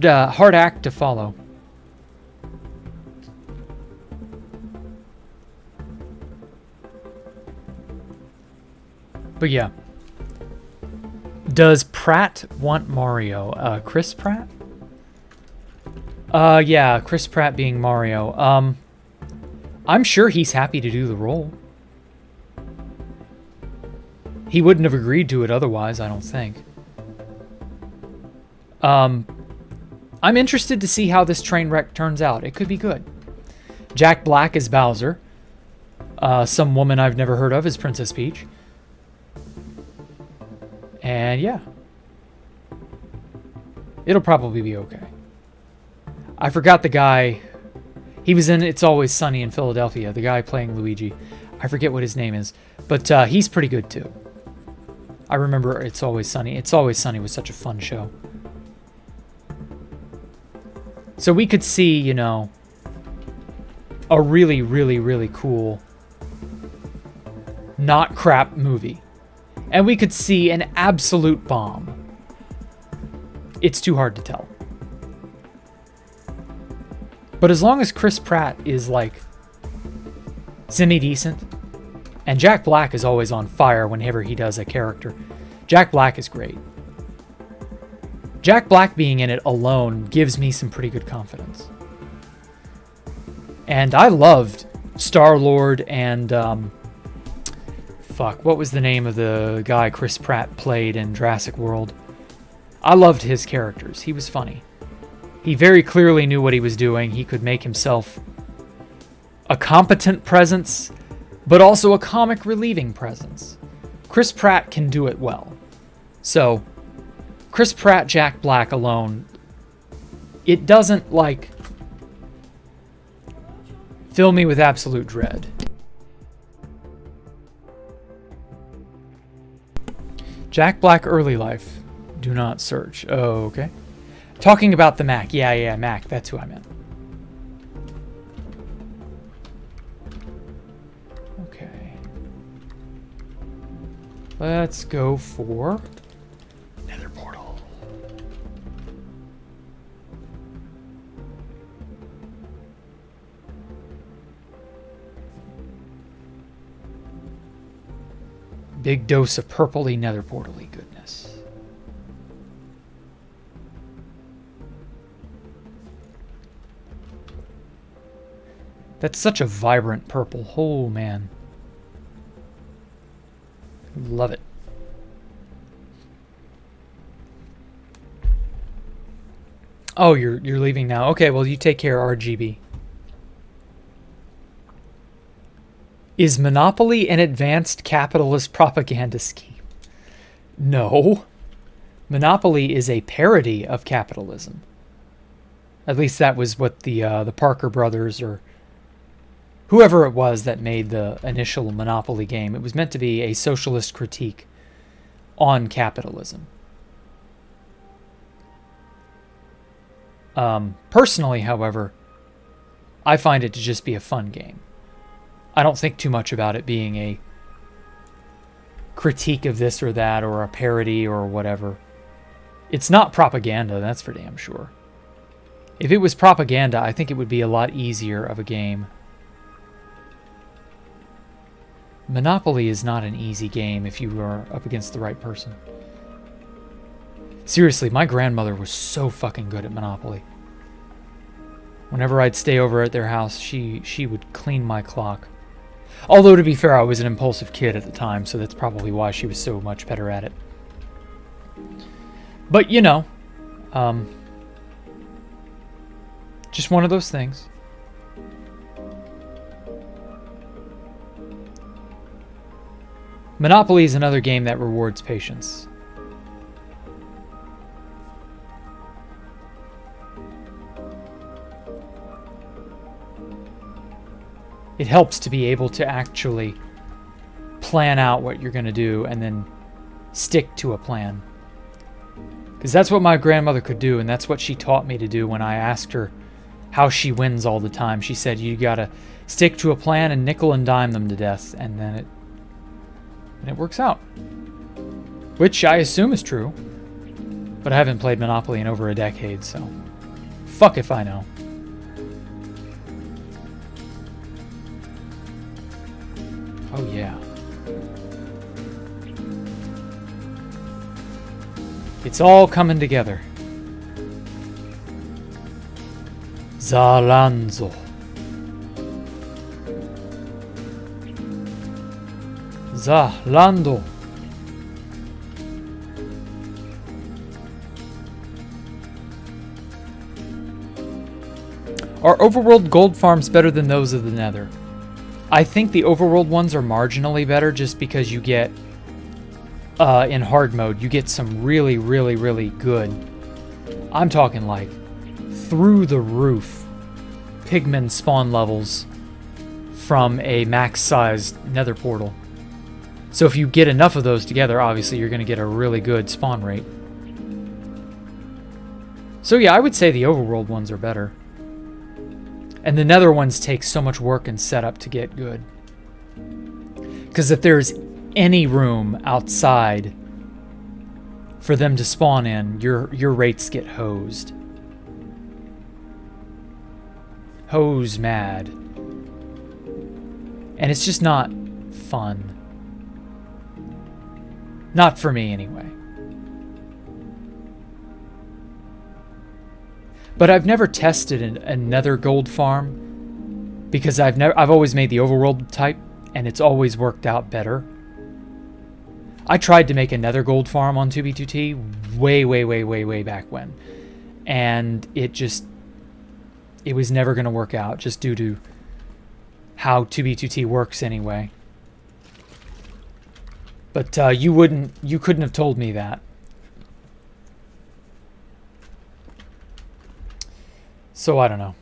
act to follow. But yeah. Does Pratt want Mario? Chris Pratt? Yeah, Chris Pratt being Mario. I'm sure he's happy to do the role. He wouldn't have agreed to it otherwise, I don't think. I'm interested to see how this train wreck turns out. It could be good. Jack Black is Bowser. Some woman I've never heard of is Princess Peach. And yeah. It'll probably be okay. I forgot the guy. He was in It's Always Sunny in Philadelphia. The guy playing Luigi. I forget what his name is. But he's pretty good too. I remember It's Always Sunny. It's Always Sunny was such a fun show. So we could see, you know, a really, really, really cool not crap movie. And we could see an absolute bomb. It's too hard to tell. But as long as Chris Pratt is, like, semi-decent, and Jack Black is always on fire whenever he does a character. Jack Black is great. Jack Black being in it alone gives me some pretty good confidence. And I loved Star-Lord and, what was the name of the guy Chris Pratt played in Jurassic World? I loved his characters. He was funny. He very clearly knew what he was doing. He could make himself a competent presence, but also a comic relieving presence. Chris Pratt can do it well. So, Chris Pratt, Jack Black alone, it doesn't, like, Fill me with absolute dread. Jack Black early life. Do not search. Oh, okay. Talking about the Mac. Yeah, Mac. That's who I meant. Okay. Let's go for Nether Portal. Big dose of purpley Nether Portal-y goodness. That's such a vibrant purple. Oh, man. Love it. Oh, you're leaving now. Okay, well, you take care, RGB. Is monopoly an advanced capitalist propaganda scheme? No. Monopoly is a parody of capitalism. At least that was what the Parker brothers or whoever it was that made the initial Monopoly game. It was meant to be a socialist critique on capitalism. Personally, however, I find it to just be a fun game. I don't think too much about it being a critique of this or that or a parody or whatever. It's not propaganda, that's for damn sure. If it was propaganda, I think it would be a lot easier of a game. Monopoly is not an easy game if you are up against the right person. Seriously, my grandmother was so fucking good at Monopoly. Whenever I'd stay over at their house, she would clean my clock. Although, to be fair, I was an impulsive kid at the time, so that's probably why she was so much better at it. But, you know, just one of those things. Monopoly is another game that rewards patience. It helps to be able to actually plan out what you're going to do and then stick to a plan. Because that's what my grandmother could do, and that's what she taught me to do when I asked her how she wins all the time. She said, you got to stick to a plan and nickel and dime them to death, and then it works out. Which I assume is true. But I haven't played Monopoly in over a decade, so fuck if I know. Oh, yeah. It's all coming together. Zalanzo. Zalando. Are overworld gold farms better than those of the Nether? I think the overworld ones are marginally better just because you get, in hard mode, you get some really, really, really good, I'm talking like through the roof pigment spawn levels from a max-sized Nether portal. So if you get enough of those together, obviously you're going to get a really good spawn rate. So yeah, I would say the overworld ones are better. And the Nether ones take so much work and setup to get good. Because if there's any room outside for them to spawn in, your rates get hosed. Hose mad. And it's just not fun. Not for me, anyway. But I've never tested another gold farm because I've always made the overworld type, and it's always worked out better. I tried to make another gold farm on 2B2T way back when, and it was never going to work out just due to how 2B2T works anyway. But you couldn't have told me that. So I don't know.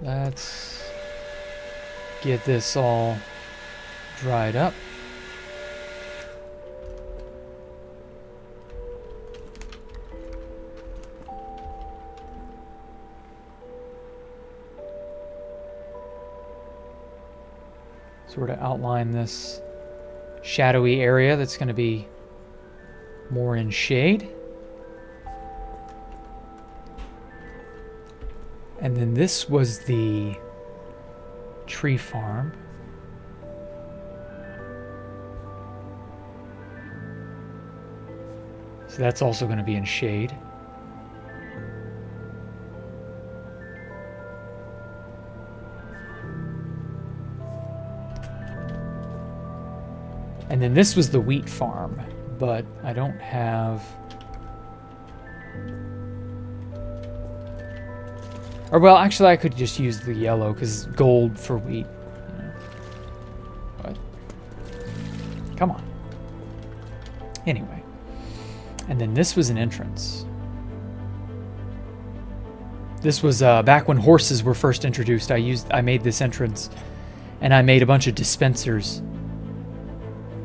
let's get this all dried up. Sort of outline this shadowy area that's going to be more in shade. And then this was the tree farm. So that's also going to be in shade. And then this was the wheat farm, but I don't have... Or, well, actually, I could just use the yellow, because gold for wheat. You know. But, come on. Anyway. And then this was an entrance. This was back when horses were first introduced. I made this entrance, and I made a bunch of dispensers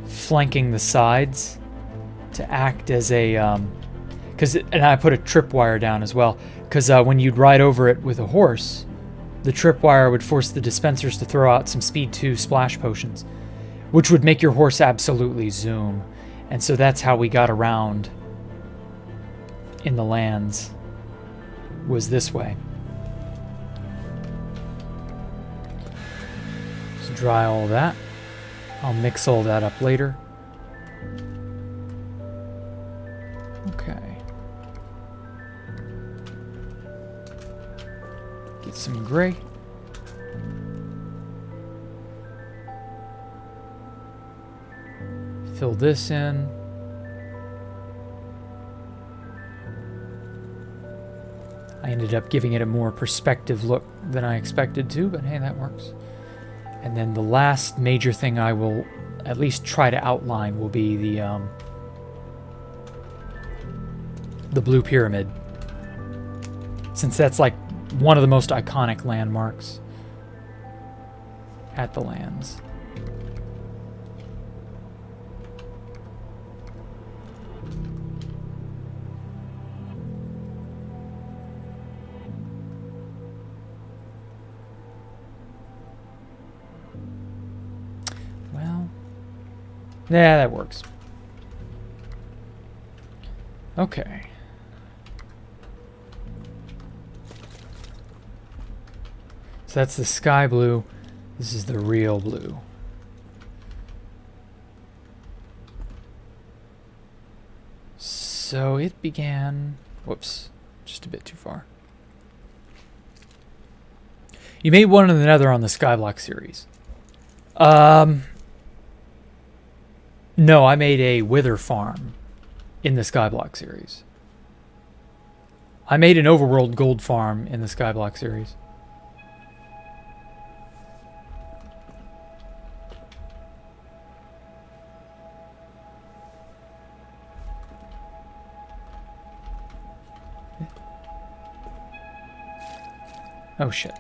flanking the sides to act as a and I put a tripwire down as well, because when you'd ride over it with a horse, the tripwire would force the dispensers to throw out some speed 2 splash potions, which would make your horse absolutely zoom. And so that's how we got around in the lands, was this way. Just dry all that. I'll mix all that up later. Okay. Get some gray. Fill this in. I ended up giving it a more perspective look than I expected to, but hey, that works. And then the last major thing I will at least try to outline will be the Blue Pyramid, since that's like one of the most iconic landmarks at the lands. Yeah, that works. Okay. So that's the sky blue. This is the real blue. So it began... Whoops. Just a bit too far. You made one and another on the Skyblock series. No, I made a Wither farm in the Skyblock series. I made an Overworld gold farm in the Skyblock series. Oh shit.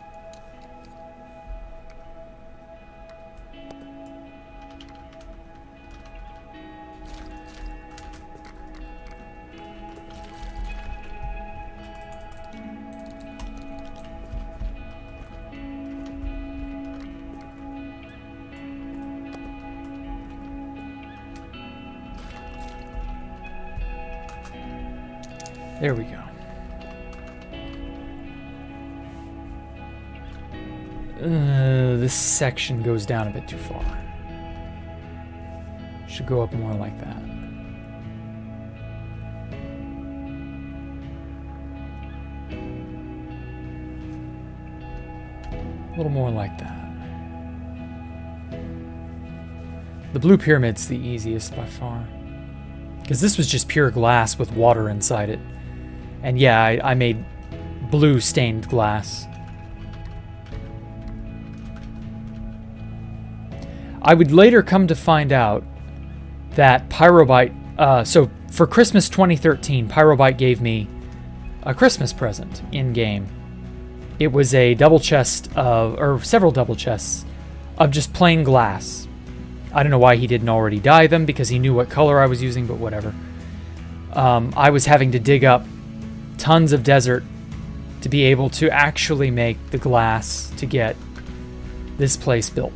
There we go. This section goes down a bit too far. Should go up more like that. A little more like that. The Blue Pyramid's the easiest by far, because this was just pure glass with water inside it. And yeah, I made blue stained glass. I would later come to find out that Pyrobyte... so for Christmas 2013, Pyrobyte gave me a Christmas present in-game. it was a double chest of, or several double chests of just plain glass. I don't know why he didn't already dye them, because he knew what color I was using, but whatever. I was having to dig up tons of desert to be able to actually make the glass to get this place built.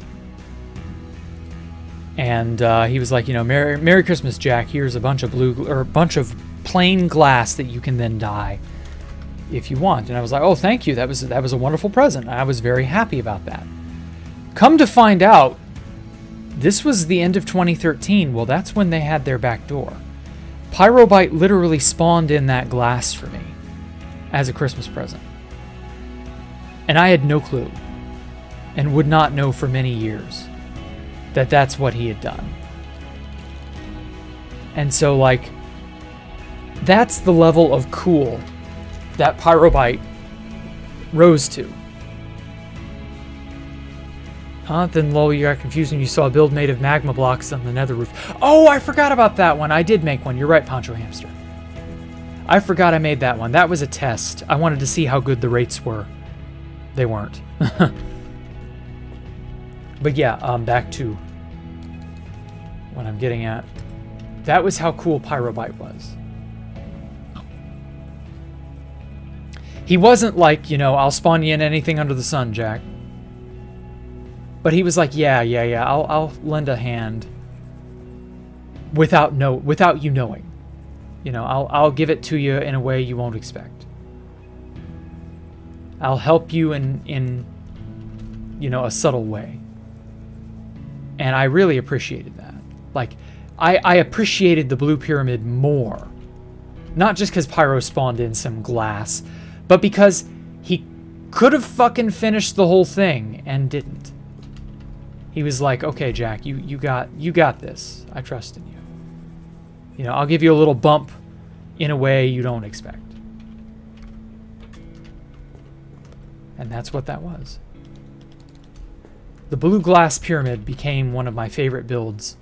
And he was like, you know, Merry Christmas, Jack. Here's a bunch of a bunch of plain glass that you can then dye if you want. And I was like, oh, thank you. That was a wonderful present. I was very happy about that. Come to find out, this was the end of 2013. Well, that's when they had their back door. Pyrobite literally spawned in that glass for me as a Christmas present. And I had no clue, and would not know for many years, that that's what he had done. And so, like, that's the level of cool that Pyrobite rose to. Then lol, you got confused when you saw a build made of magma blocks on the nether roof. Oh, I forgot about that one. I did make one. You're right, Poncho Hamster. I forgot I made that one. That was a test. I wanted to see how good the rates were. They weren't. But yeah, back to what I'm getting at. That was how cool Pyrobite was. He wasn't like, you know, I'll spawn you in anything under the sun, Jack. But he was like, yeah, I'll lend a hand without you knowing. You know, I'll give it to you in a way you won't expect. I'll help you in you know, a subtle way. And I really appreciated that. Like, I appreciated the Blue Pyramid more. Not just because Pyro spawned in some glass, but because he could have fucking finished the whole thing and didn't. He was like, okay, Jack, you got this. I trust in you. You know, I'll give you a little bump in a way you don't expect. And that's what that was. The blue glass pyramid became one of my favorite builds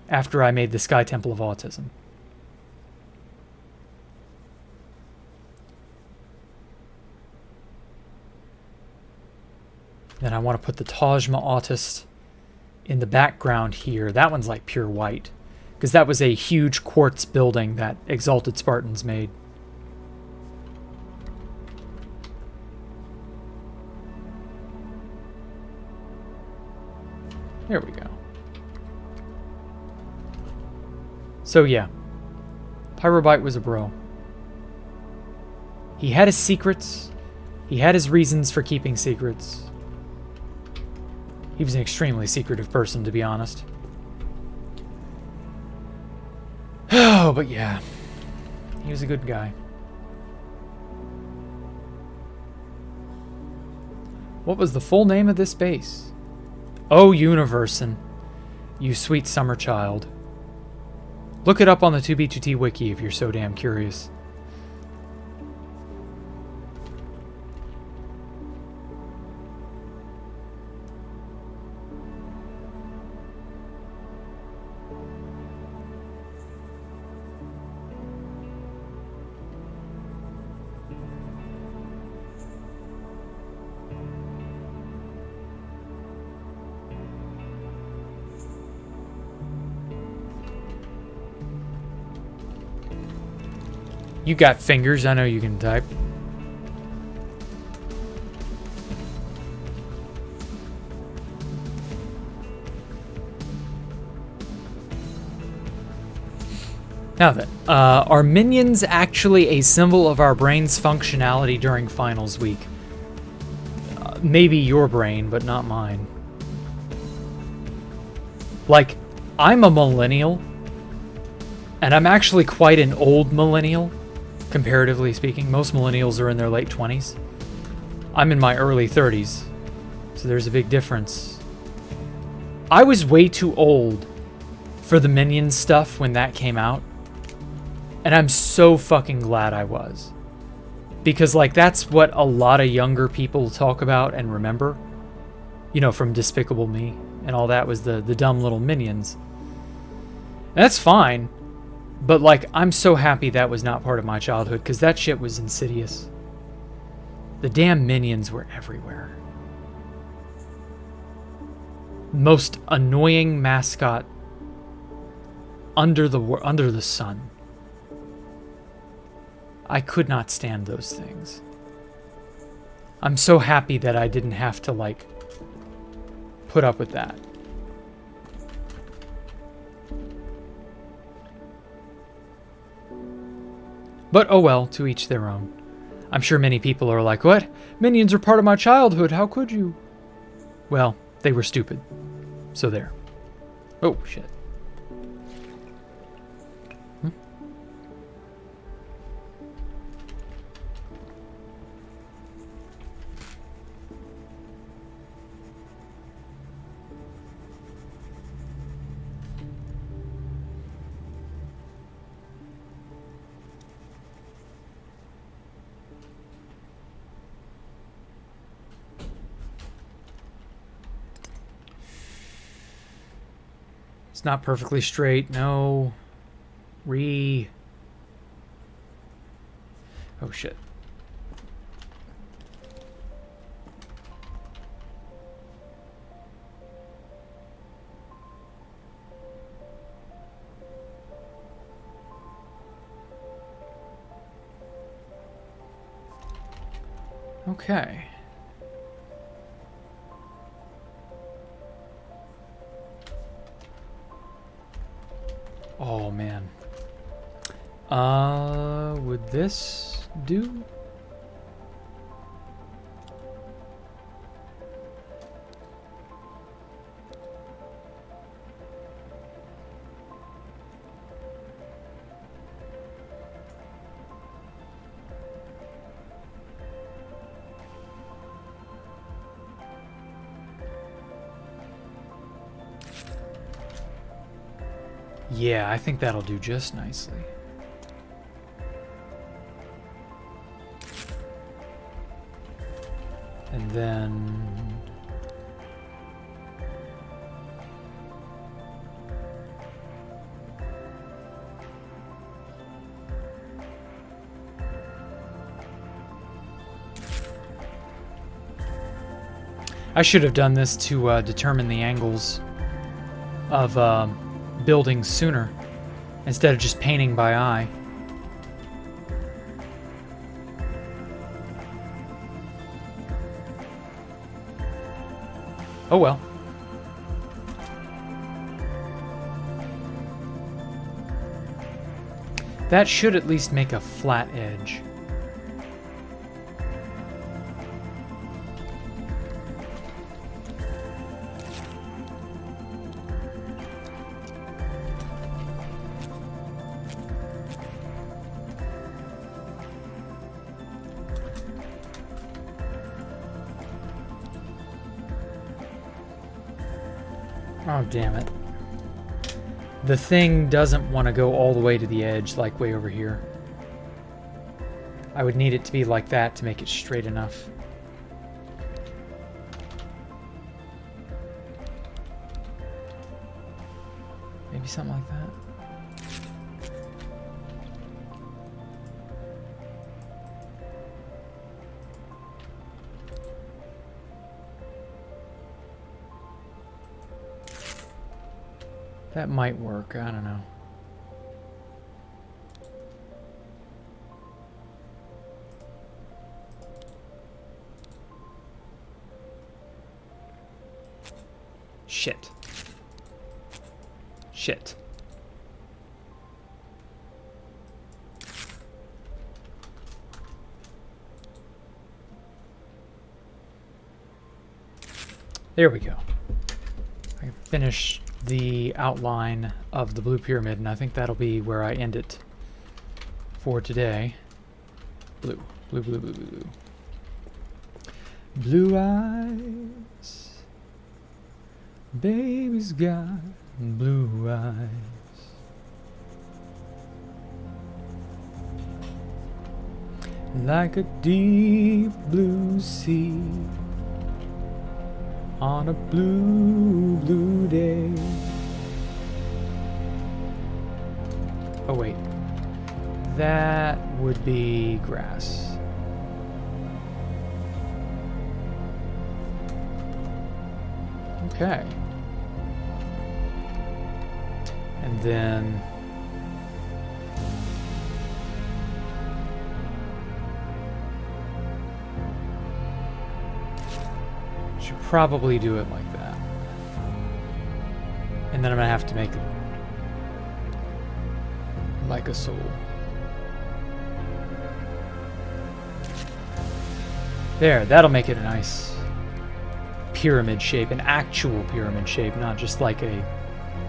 after I made the Sky Temple of Autism. Then I want to put the Taj Ma'autist in the background here. That one's like pure white, because that was a huge quartz building that Exalted Spartans made. There we go. So yeah, Pyrobite was a bro. He had his secrets. He had his reasons for keeping secrets. He was an extremely secretive person, to be honest. Oh, but yeah. He was a good guy. What was the full name of this base? Oh, Universin. You sweet summer child. Look it up on the 2B2T wiki if you're so damn curious. You got fingers, I know you can type. Now then, are minions actually a symbol of our brain's functionality during finals week? Maybe your brain, but not mine. Like, I'm a millennial, and I'm actually quite an old millennial. Comparatively speaking, most millennials are in their late 20s. I'm in my early 30s, so there's a big difference. I was way too old for the Minions stuff when that came out, and I'm so fucking glad I was. Because, like, that's what a lot of younger people talk about and remember. You know, from Despicable Me and all that was the dumb little Minions. And that's fine. But, like, I'm so happy that was not part of my childhood, because that shit was insidious. The damn minions were everywhere. Most annoying mascot under the sun. I could not stand those things. I'm so happy that I didn't have to, like, put up with that. But oh well, to each their own. I'm sure many people are like, what? Minions are part of my childhood, how could you? Well, they were stupid. So there. Oh, shit. It's not perfectly straight. No. Oh, shit. Okay. Oh, man. Would this do? Yeah, I think that'll do just nicely. And then... I should have done this to determine the angles of buildings sooner, instead of just painting by eye. Oh well. That should at least make a flat edge. Oh, damn it. The thing doesn't want to go all the way to the edge, like way over here. I would need it to be like that to make it straight enough. Maybe something like that. That might work, I don't know. Shit. Shit. There we go. I can finish the outline of the blue pyramid, and I think that'll be where I end it for today. Blue, blue, blue, blue, blue, blue. Blue eyes, baby's got blue eyes. Like a deep blue sea on a blue, blue day. Oh wait, that would be grass. Okay. And then... should probably do it like that. And then I'm gonna have to make it like a soul. There, that'll make it a nice pyramid shape, an actual pyramid shape, not just like a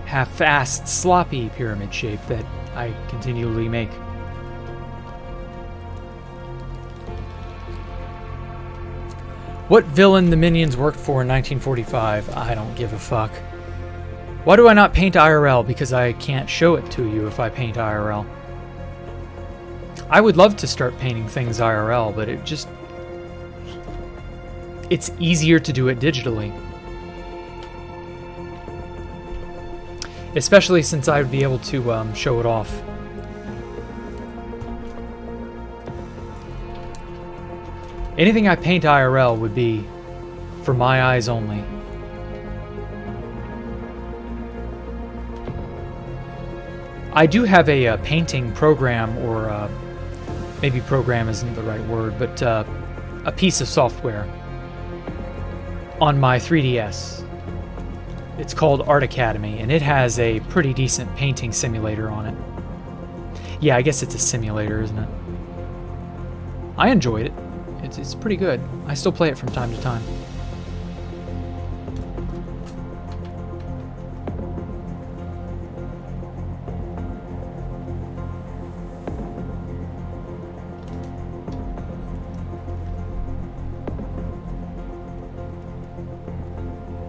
half-assed, sloppy pyramid shape that I continually make. What villain the minions worked for in 1945? I don't give a fuck. Why do I not paint IRL? Because I can't show it to you if I paint IRL. I would love to start painting things IRL, but it just... it's easier to do it digitally. Especially since I would be able to show it off. Anything I paint IRL would be for my eyes only. I do have a painting program, or maybe program isn't the right word, but a piece of software on my 3DS. It's called Art Academy, and it has a pretty decent painting simulator on it. Yeah, I guess it's a simulator, isn't it? I enjoyed it. It's pretty good. I still play it from time to time.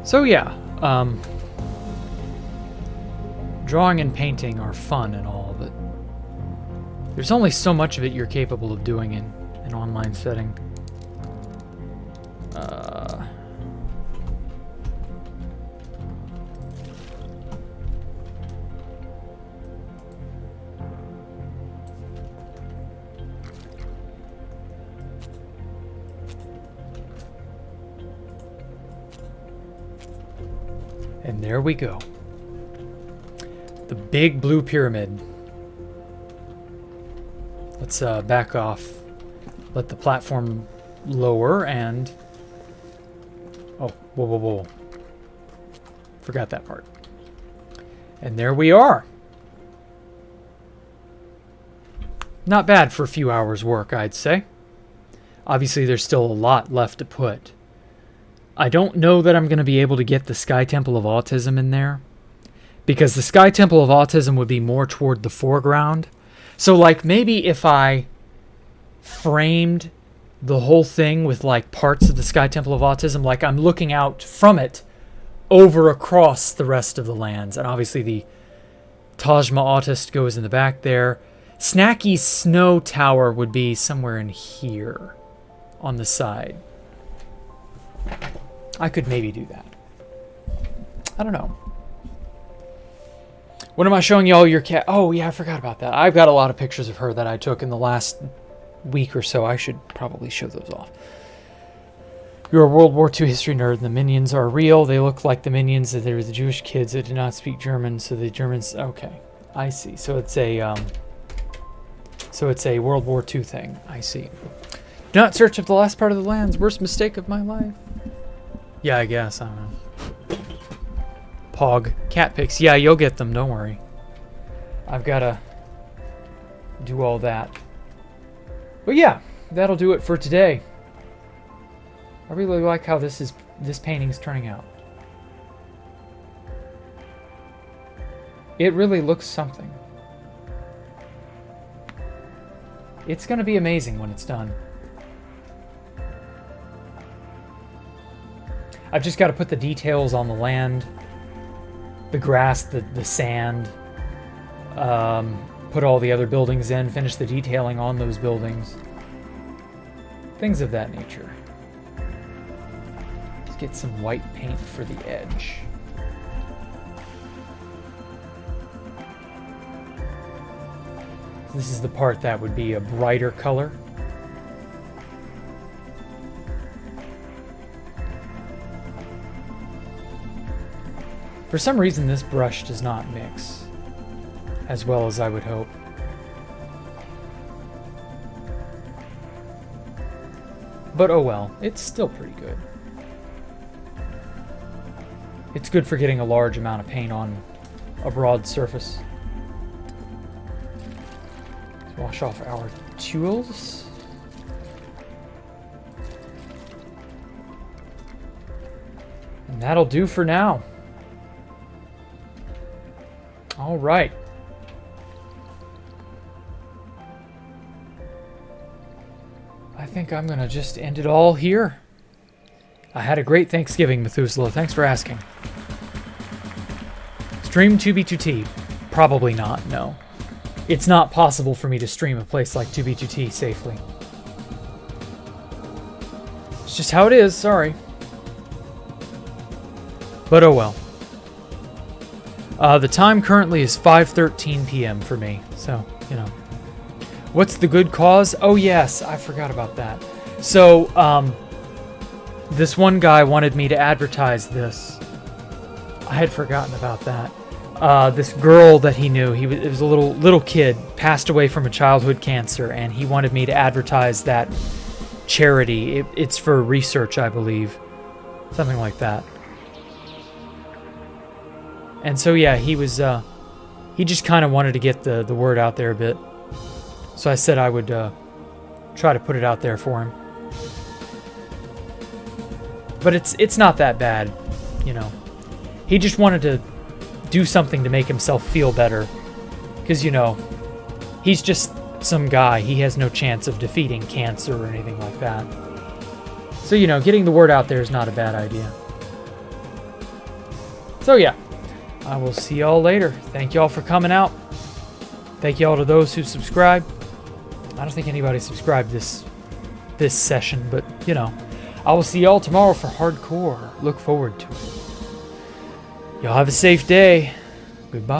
So yeah, drawing and painting are fun and all, but there's only so much of it you're capable of doing in an online setting. And there we go. The big blue pyramid. Let's back off. Let the platform lower and... oh, whoa, whoa, whoa. Forgot that part. And there we are. Not bad for a few hours work, I'd say. Obviously, there's still a lot left to put. I don't know that I'm going to be able to get the Sky Temple of Autism in there, because the Sky Temple of Autism would be more toward the foreground. So, like, maybe if I framed the whole thing with, like, parts of the Sky Temple of Autism, like I'm looking out from it over across the rest of the lands. And obviously the Tajma Autist goes in the back there. Snacky's Snow Tower would be somewhere in here on the side. I could maybe do that. I don't know. When am I showing y'all your cat? Oh, yeah, I forgot about that. I've got a lot of pictures of her that I took in the last week or so. I should probably show those off. You're a World War II history nerd, and the minions are real. They look like the minions. They're the Jewish kids that did not speak German, so the Germans... okay, I see. So it's a World War II thing. I see. Do not search up the last part of the lands. Worst mistake of my life. Yeah, I guess. I don't know. Pog. Cat pics. Yeah, you'll get them. Don't worry. I've got to do all that. But yeah, that'll do it for today. I really like how this painting's turning out. It really looks something. It's going to be amazing when it's done. I've just got to put the details on the land, the grass, the sand, put all the other buildings in, finish the detailing on those buildings. Things of that nature. Let's get some white paint for the edge. This is the part that would be a brighter color. For some reason, this brush does not mix as well as I would hope. But oh well, it's still pretty good. It's good for getting a large amount of paint on a broad surface. Let's wash off our tools. And that'll do for now. All right. I think I'm gonna just end it all here. I had a great Thanksgiving, Methuselah. Thanks for asking. Stream 2B2T? Probably not, no. It's not possible for me to stream a place like 2B2T safely. It's just how it is, sorry. But oh well. The time currently is 5:13 p.m. for me, so, you know. What's the good cause? Oh yes, I forgot about that. So, this one guy wanted me to advertise this. I had forgotten about that. This girl that he knew, it was a little kid, passed away from a childhood cancer, and he wanted me to advertise that charity. It's for research, I believe. Something like that. And so yeah, he just kind of wanted to get the word out there a bit. So I said I would try to put it out there for him. But it's not that bad, you know. He just wanted to do something to make himself feel better. Because, you know, he's just some guy. He has no chance of defeating cancer or anything like that. So, you know, getting the word out there is not a bad idea. So, yeah. I will see y'all later. Thank y'all for coming out. Thank y'all to those who subscribed. I don't think anybody subscribed this session, but, you know. I will see y'all tomorrow for hardcore. Look forward to it. Y'all have a safe day. Goodbye.